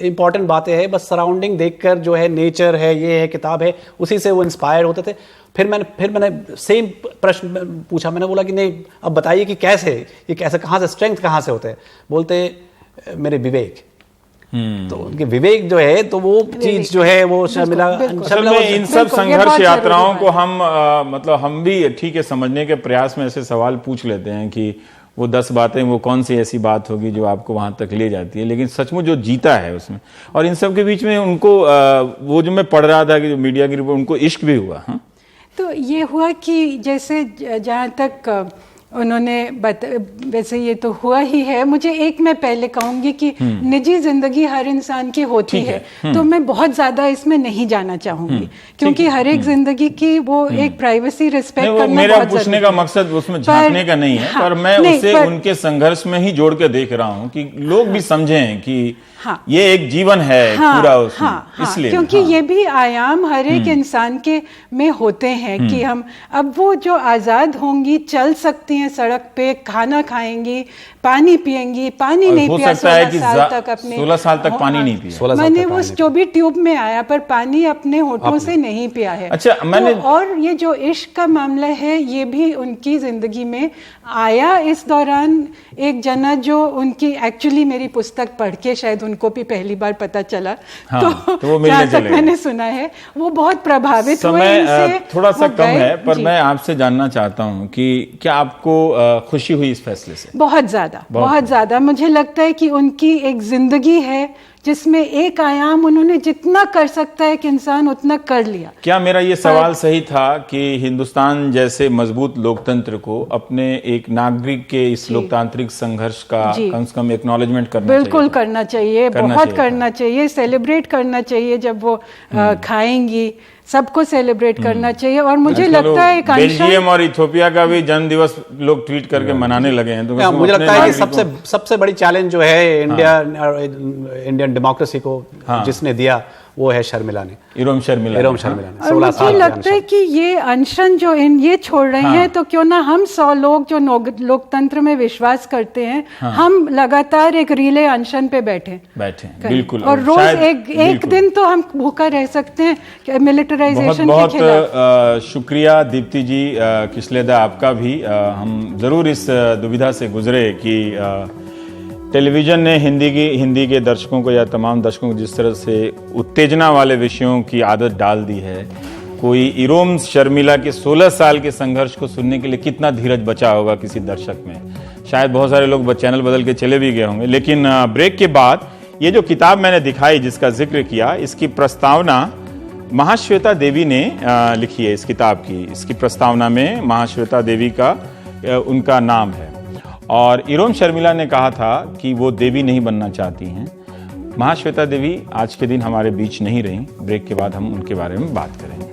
C: इंपॉर्टेंट बातें हैं, बस सराउंडिंग देखकर जो है, नेचर है, ये है, किताब है, उसी से वो इंस्पायर होते थे। फिर मैंने सेम प्रश्न पूछा, मैंने बोला कि नहीं अब बताइए कि ये कैसे कहाँ से स्ट्रेंथ कहाँ से होते हैं? बोलते मेरे विवेक। तो उनके विवेक जो है, तो वो चीज जो है वो शर्मिला
A: इन सब संघर्ष यात्राओं को हम मतलब हम भी ठीक है समझने के प्रयास में ऐसे सवाल पूछ लेते हैं कि वो 10 बातें, वो कौन सी ऐसी बात होगी जो आपको वहां तक ले जाती है, लेकिन सचमुच जो जीता है उसमें, और इन सब के बीच में उनको वो जो मैं पढ़ रहा था कि जो मीडिया की रिपोर्ट, उनको इश्क भी हुआ। हाँ
B: तो ये हुआ कि जैसे जहाँ तक उन्होंने वैसे ये तो हुआ ही है। मुझे एक मैं पहले कहूँगी कि निजी जिंदगी हर इंसान की होती है, तो मैं बहुत ज़्यादा इसमें नहीं जाना चाहूँगी, क्योंकि हर एक जिंदगी की वो एक प्राइवेसी रिस्पेक्ट करना
A: मेरा
B: बहुत
A: पूछने का मकसद उसमें झांकने का नहीं है, पर मैं उसे उनके संघर्ष में ही जोड़ के देख रहा हूँ कि लोग भी समझें कि ये एक जीवन है पूरा उसमें, इसलिए
B: क्योंकि ये भी आयाम हर एक इंसान के में होते हैं कि हम अब वो जो आजाद होंगी, चल सकती हैं सड़क पे, खाना खाएंगी, पानी पिएंगी, पानी नहीं पिया 16 साल तक, अपने
A: 16 साल तक पानी नहीं पिया,
B: मैंने वो जो भी ट्यूब में आया पर पानी अपने होठों से नहीं पिया है।
A: अच्छा, मैंने
B: और ये जो इश्क का मामला है, ये भी उनकी जिंदगी में आया इस दौरान। एक जना जो उनकी एक्चुअली मेरी पुस्तक पढ़ के शायद उनको भी पहली बार पता चला, तो वो जहाँ तक मैंने सुना है वो बहुत प्रभावित हुए इनसे।
A: थोड़ा सा कम है, पर मैं आपसे जानना चाहता हूँ कि क्या आपको आपको खुशी हुई इस फैसले से?
B: बहुत ज़्यादा मुझे लगता है कि उनकी एक जिंदगी है जिसमें एक आयाम उन्होंने जितना कर सकता है कि इंसान उतना कर लिया।
A: क्या मेरा ये सवाल सही था कि हिंदुस्तान जैसे मजबूत लोकतंत्र को अपने एक नागरिक के इस लोकतांत्रिक संघर्ष का कम से कम एक्नॉलेजमेंट करना चाहिए?
B: बिल्कुल करना चाहिए, बहुत करना चाहिए, सेलिब्रेट करना चाहिए जब वो खाएंगी, सबको सेलिब्रेट करना चाहिए। और मुझे लगता है
A: बेल्जियम और इथियोपिया का भी जन्म दिवस लोग ट्वीट करके मनाने लगे हैं। तो
C: मुझे लगता है कि सबसे बड़ी चैलेंज जो है इंडियन डेमोक्रेसी को जिसने दिया वो है शर्मिला ने, इरोम शर्मिला ने।
B: और मुझे लगता है कि ये अनशन जो ये छोड़ रहे हैं, तो क्यों ना हम 100 लोग जो लोकतंत्र में विश्वास करते हैं, हम लगातार एक रिले अनशन पे बैठे
A: बिल्कुल,
B: और रोज एक दिन तो हम भूखा रह सकते हैं मिलिटराइजेशन के खिलाफ।
A: बहुत शुक्रिया दीप्ति जी किशलेदा, आपका भी। हम जरूर इस दुविधा से गुजरे कि टेलीविजन ने हिंदी के दर्शकों को या तमाम दर्शकों को जिस तरह से उत्तेजना वाले विषयों की आदत डाल दी है, कोई इरोम शर्मिला के 16 साल के संघर्ष को सुनने के लिए कितना धीरज बचा होगा किसी दर्शक में। शायद बहुत सारे लोग चैनल बदल के चले भी गए होंगे। लेकिन ब्रेक के बाद ये जो किताब मैंने दिखाई, जिसका जिक्र किया, इसकी प्रस्तावना महाश्वेता देवी ने लिखी है। इस किताब की, इसकी प्रस्तावना में महाश्वेता देवी का उनका नाम है। और इरोम शर्मिला ने कहा था कि वो देवी नहीं बनना चाहती हैं। महाश्वेता देवी आज के दिन हमारे बीच नहीं रही। ब्रेक के बाद हम उनके बारे में बात करेंगे।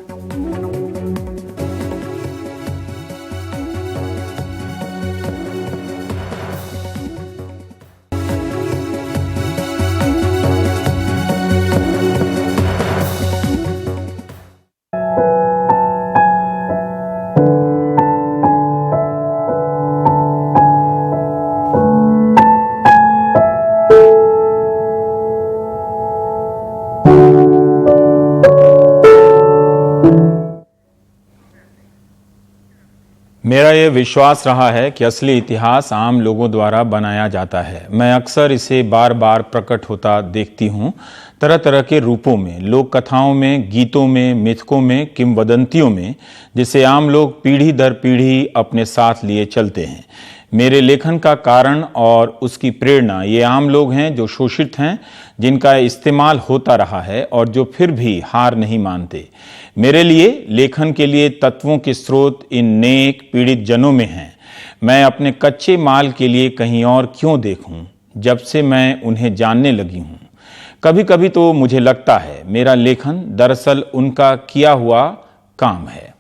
A: मेरा ये विश्वास रहा है कि असली इतिहास आम लोगों द्वारा बनाया जाता है। मैं अक्सर इसे बार बार प्रकट होता देखती हूँ, तरह तरह के रूपों में, लोक कथाओं में, गीतों में, मिथकों में, किंवदंतियों में, जिसे आम लोग पीढ़ी दर पीढ़ी अपने साथ लिए चलते हैं। मेरे लेखन का कारण और उसकी प्रेरणा ये आम लोग हैं जो शोषित हैं, जिनका इस्तेमाल होता रहा है और जो फिर भी हार नहीं मानते। मेरे लिए लेखन के लिए तत्वों के स्रोत इन नेक पीड़ित जनों में हैं। मैं अपने कच्चे माल के लिए कहीं और क्यों देखूं, जब से मैं उन्हें जानने लगी हूं। कभी कभी तो मुझे लगता है मेरा लेखन दरअसल उनका किया हुआ काम है।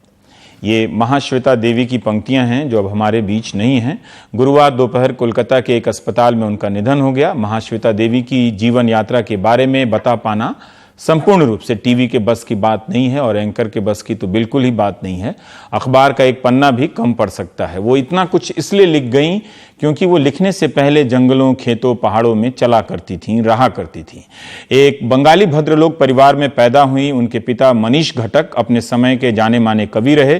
A: ये महाश्वेता देवी की पंक्तियां हैं जो अब हमारे बीच नहीं हैं। गुरुवार दोपहर कोलकाता के एक अस्पताल में उनका निधन हो गया। महाश्वेता देवी की जीवन यात्रा के बारे में बता पाना संपूर्ण रूप से टीवी के बस की बात नहीं है और एंकर के बस की तो बिल्कुल ही बात नहीं है। अखबार का एक पन्ना भी कम पड़ सकता है। वो इतना कुछ इसलिए लिख गई क्योंकि वो लिखने से पहले जंगलों, खेतों, पहाड़ों में चला करती थीं, रहा करती थीं। एक बंगाली भद्रलोक परिवार में पैदा हुई। उनके पिता मनीष घटक अपने समय के जाने माने कवि रहे।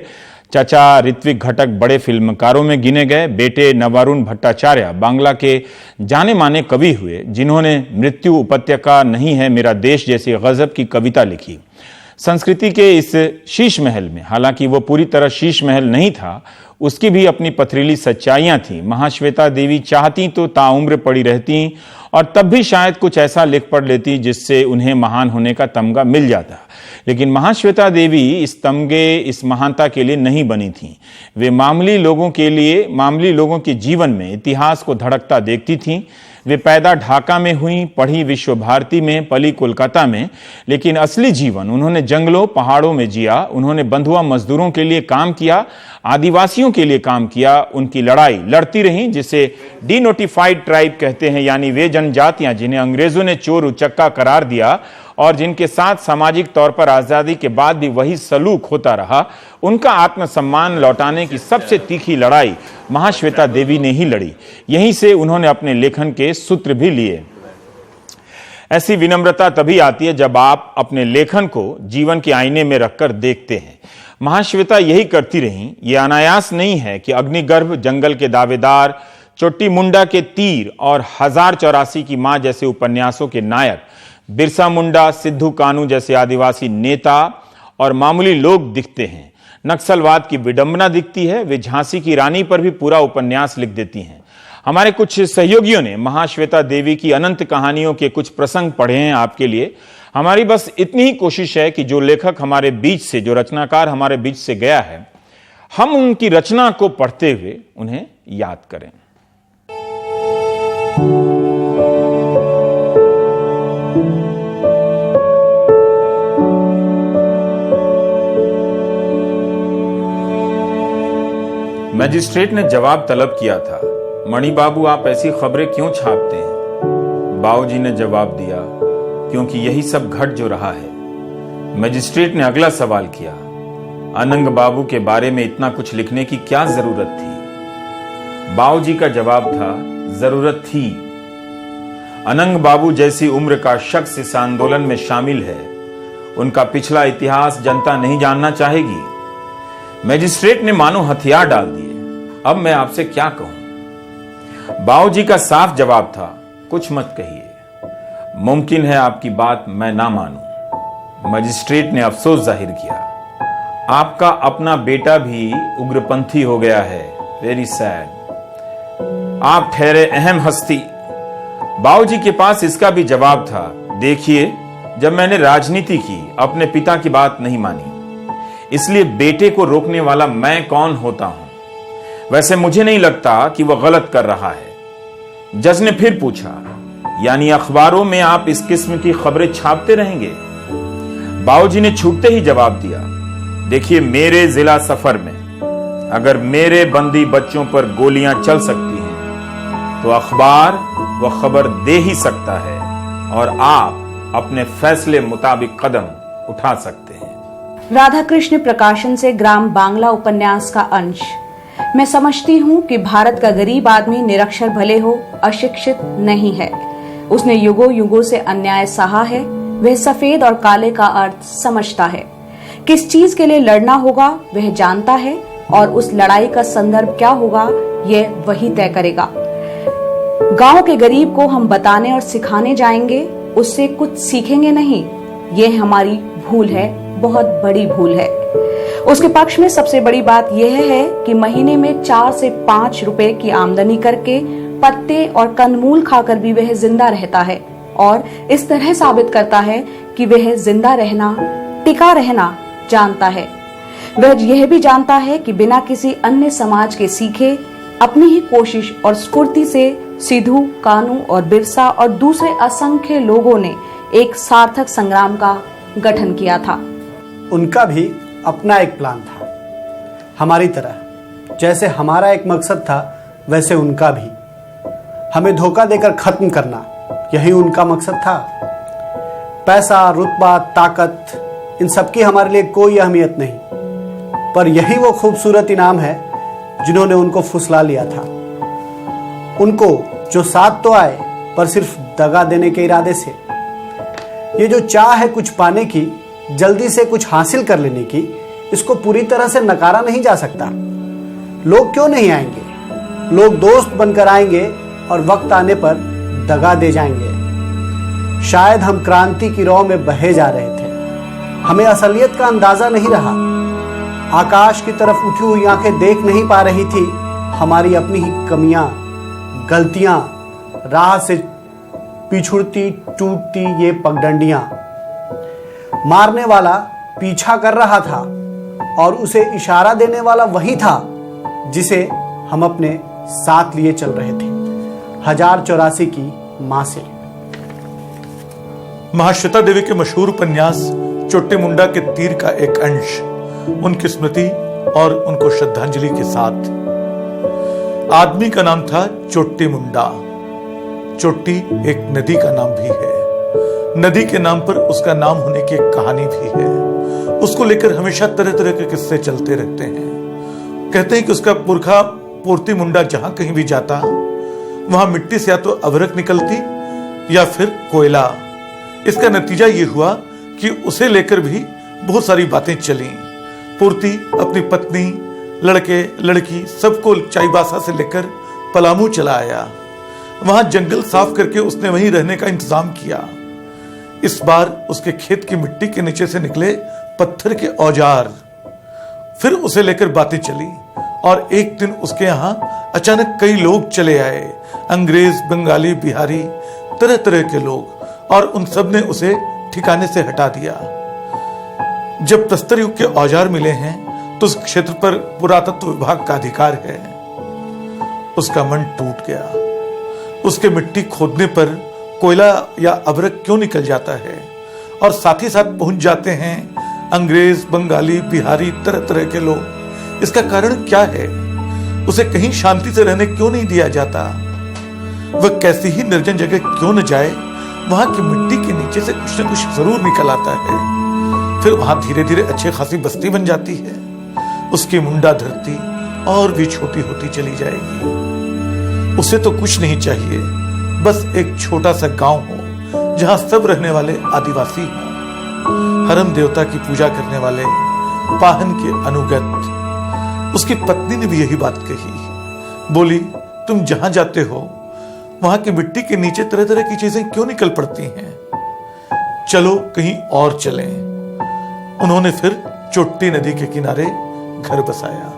A: चाचा ऋत्विक घटक बड़े फिल्मकारों में गिने गए। बेटे नवारुण भट्टाचार्य बांग्ला के जाने माने कवि हुए, जिन्होंने मृत्यु उपत्यका नहीं है मेरा देश जैसी गजब की कविता लिखी। संस्कृति के इस शीश महल में, हालांकि वो पूरी तरह शीश महल नहीं था, उसकी भी अपनी पथरीली सच्चाइयां थीं। महाश्वेता देवी चाहती तो ताउम्र पड़ी रहती और तब भी शायद कुछ ऐसा लिख पढ़ लेती जिससे उन्हें महान होने का तमगा मिल जाता। लेकिन महाश्वेता देवी इस तमगे, इस महानता के लिए नहीं बनी थीं। वे मामूली लोगों के लिए, मामूली लोगों के जीवन में इतिहास को धड़कता देखती थीं। वे पैदा ढाका में हुई, पढ़ी विश्व भारती में, पली कोलकाता में, लेकिन असली जीवन उन्होंने जंगलों, पहाड़ों में जिया। उन्होंने बंधुआ मजदूरों के लिए काम किया, आदिवासियों के लिए काम किया। उनकी लड़ाई लड़ती रहीं, जिसे डिनोटिफाइड ट्राइब कहते हैं, यानी वे जनजातियां जिन्हें अंग्रेजों ने चोर उचक्का करार दिया और जिनके साथ सामाजिक तौर पर आजादी के बाद भी वही सलूक होता रहा। उनका आत्मसम्मान लौटाने की सबसे तीखी लड़ाई महाश्वेता देवी ने ही लड़ी। यहीं से उन्होंने अपने लेखन के सूत्र भी लिए। ऐसी विनम्रता तभी आती है जब आप अपने लेखन को जीवन के आईने में रखकर देखते हैं। महाश्वेता यही करती रहीं। यह अनायास नहीं है कि अग्निगर्भ, जंगल के दावेदार, चोट्टी मुंडा के तीर और 1084 की मां जैसे उपन्यासों के नायक, बिरसा मुंडा, सिद्धू कानू जैसे आदिवासी नेता और मामूली लोग दिखते हैं। नक्सलवाद की विडंबना दिखती है। वे झांसी की रानी पर भी पूरा उपन्यास लिख देती हैं। हमारे कुछ सहयोगियों ने महाश्वेता देवी की अनंत कहानियों के कुछ प्रसंग पढ़े हैं आपके लिए। हमारी बस इतनी ही कोशिश है कि जो लेखक हमारे बीच से, जो रचनाकार हमारे बीच से गया है, हम उनकी रचना को पढ़ते हुए उन्हें याद करें। मजिस्ट्रेट ने जवाब तलब किया था, मणि बाबू आप ऐसी खबरें क्यों छापते हैं? बाबूजी ने जवाब दिया, क्योंकि यही सब घट जो रहा है। मजिस्ट्रेट ने अगला सवाल किया, अनंग बाबू के बारे में इतना कुछ लिखने की क्या जरूरत थी? बाबूजी का जवाब था, जरूरत थी। अनंग बाबू जैसी उम्र का शख्स इस आंदोलन में शामिल है, उनका पिछला इतिहास जनता नहीं जानना चाहेगी। मजिस्ट्रेट ने मानो हथियार डाल दिए। अब मैं आपसे क्या कहूं? बाबूजी का साफ जवाब था, कुछ मत कहिए, मुमकिन है आपकी बात मैं ना मानूं। मजिस्ट्रेट ने अफसोस जाहिर किया, आपका अपना बेटा भी उग्रपंथी हो गया है, वेरी सैड। आप ठहरे अहम हस्ती। बाबूजी के पास इसका भी जवाब था, देखिए जब मैंने राजनीति की, अपने पिता की बात नहीं मानी, इसलिए बेटे को रोकने वाला मैं कौन होता हूं? वैसे मुझे नहीं लगता कि वह गलत कर रहा है। जज ने फिर पूछा, यानी अखबारों में आप इस किस्म की खबरें छापते रहेंगे? बाबूजी ने छूटते ही जवाब दिया, देखिए मेरे जिला सफर में अगर मेरे बंदी बच्चों पर गोलियां चल सकती हैं तो अखबार वह खबर दे ही सकता है और आप अपने फैसले मुताबिक कदम उठा सकते हैं।
D: राधा कृष्ण प्रकाशन से ग्राम बांग्ला उपन्यास का अंश। मैं समझती हूँ कि भारत का गरीब आदमी निरक्षर भले हो, अशिक्षित नहीं है। उसने युगों युगों से अन्याय सहा है। वह सफेद और काले का अर्थ समझता है। किस चीज के लिए लड़ना होगा वह जानता है और उस लड़ाई का संदर्भ क्या होगा यह वही तय करेगा। गांव के गरीब को हम बताने और सिखाने जाएंगे, उससे कुछ सीखेंगे नहीं। यह हमारी भूल है, बहुत बड़ी भूल है। उसके पक्ष में सबसे बड़ी बात यह है कि महीने में 4 से 5 रुपए की आमदनी करके पत्ते और कंदमूल खाकर भी वह जिंदा रहता है और इस तरह साबित करता है कि वह जिंदा रहना, टिका रहना जानता है। वह यह भी जानता है कि बिना किसी अन्य समाज के सीखे अपनी ही कोशिश और स्फूर्ति से सिद्धू, कानू और बिरसा और दूसरे असंख्य लोगों ने एक सार्थक संग्राम का गठन किया था।
C: उनका भी अपना एक प्लान था, हमारी तरह। जैसे हमारा एक मकसद था वैसे उनका भी। हमें धोखा देकर खत्म करना, यही उनका मकसद था। पैसा, रुतबा, ताकत, इन सबकी हमारे लिए कोई अहमियत नहीं, पर यही वो खूबसूरत इनाम है जिन्होंने उनको फुसला लिया था। उनको जो साथ तो आए पर सिर्फ दगा देने के इरादे से। ये जो चाह है कुछ पाने की, जल्दी से कुछ हासिल कर लेने की, इसको पूरी तरह से नकारा नहीं जा सकता। लोग क्यों नहीं आएंगे? लोग दोस्त बनकर आएंगे और वक्त आने पर दगा दे जाएंगे। शायद हम क्रांति की रौ में बहे जा रहे थे, हमें असलियत का अंदाजा नहीं रहा। आकाश की तरफ उठी हुई आंखें देख नहीं पा रही थी हमारी अपनी ही कमियां, गलतियां, राह से पिछुड़ती टूटती ये पगडंडियां। मारने वाला पीछा कर रहा था और उसे इशारा देने वाला वही था जिसे हम अपने साथ लिए चल रहे थे। 1084 की मां से।
E: महाश्वेता देवी के मशहूर उपन्यास चोट्टी मुंडा के तीर का एक अंश, उनकी स्मृति और उनको श्रद्धांजलि के साथ। आदमी का नाम था चोट्टी मुंडा। चोट्टी एक नदी का नाम भी है। नदी के नाम पर उसका नाम होने की एक कहानी भी है। उसको लेकर हमेशा तरह तरह के किस्से चलते रहते हैं। कहते हैं कि उसका पुरखा पोर्ती मुंडा जहां कहीं भी जाता वहां मिट्टी से या तो अवरक निकलती या फिर कोयला। इसका नतीजा ये हुआ कि उसे लेकर भी बहुत सारी बातें चली। पूर्ति अपनी पत्नी, लड़के, लड़की सबको चाईबासा से लेकर पलामू चला आया। वहां जंगल साफ करके उसने वहीं रहने का इंतजाम किया। इस बार उसके खेत की मिट्टी के नीचे से निकले पत्थर के औजार। फिर उसे लेकर बातें चली और एक दिन उसके यहां अचानक कई लोग चले आए, अंग्रेज, बंगाली, बिहारी, तरह तरह के लोग, और उन सब ने उसे ठिकाने से हटा दिया। जब प्रस्तर युग के औजार मिले हैं तो उस क्षेत्र पर पुरातत्व विभाग का अधिकार है। उसका मन टूट गया। उसके मिट्टी खोदने पर कोयला या अभ्रक क्यों निकल जाता है, और साथ ही साथ पहुंच जाते हैं अंग्रेज, बंगाली, बिहारी, तरह तरह के लोग। इसका कारण क्या है? उसे कहीं शांति से रहने क्यों नहीं दिया जाता? वह कैसी ही निर्जन जगह क्यों न जाए, वहां की मिट्टी के नीचे से कुछ न कुछ जरूर निकल आता है। फिर वहां धीरे धीरे अच्छी खासी बस्ती बन जाती है। उसकी मुंडा धरती और भी छोटी होती चली जाएगी। उसे तो कुछ नहीं चाहिए, बस एक छोटा सा गांव हो जहां सब रहने वाले आदिवासी हों, हरम देवता की पूजा करने वाले, पाहन के अनुगत। उसकी पत्नी ने भी यही बात कही। बोली, तुम जहां जाते हो वहां की मिट्टी के नीचे तरह तरह की चीजें क्यों निकल पड़ती हैं? चलो कहीं और चलें। उन्होंने फिर चोट्टी नदी के किनारे घर बसाया।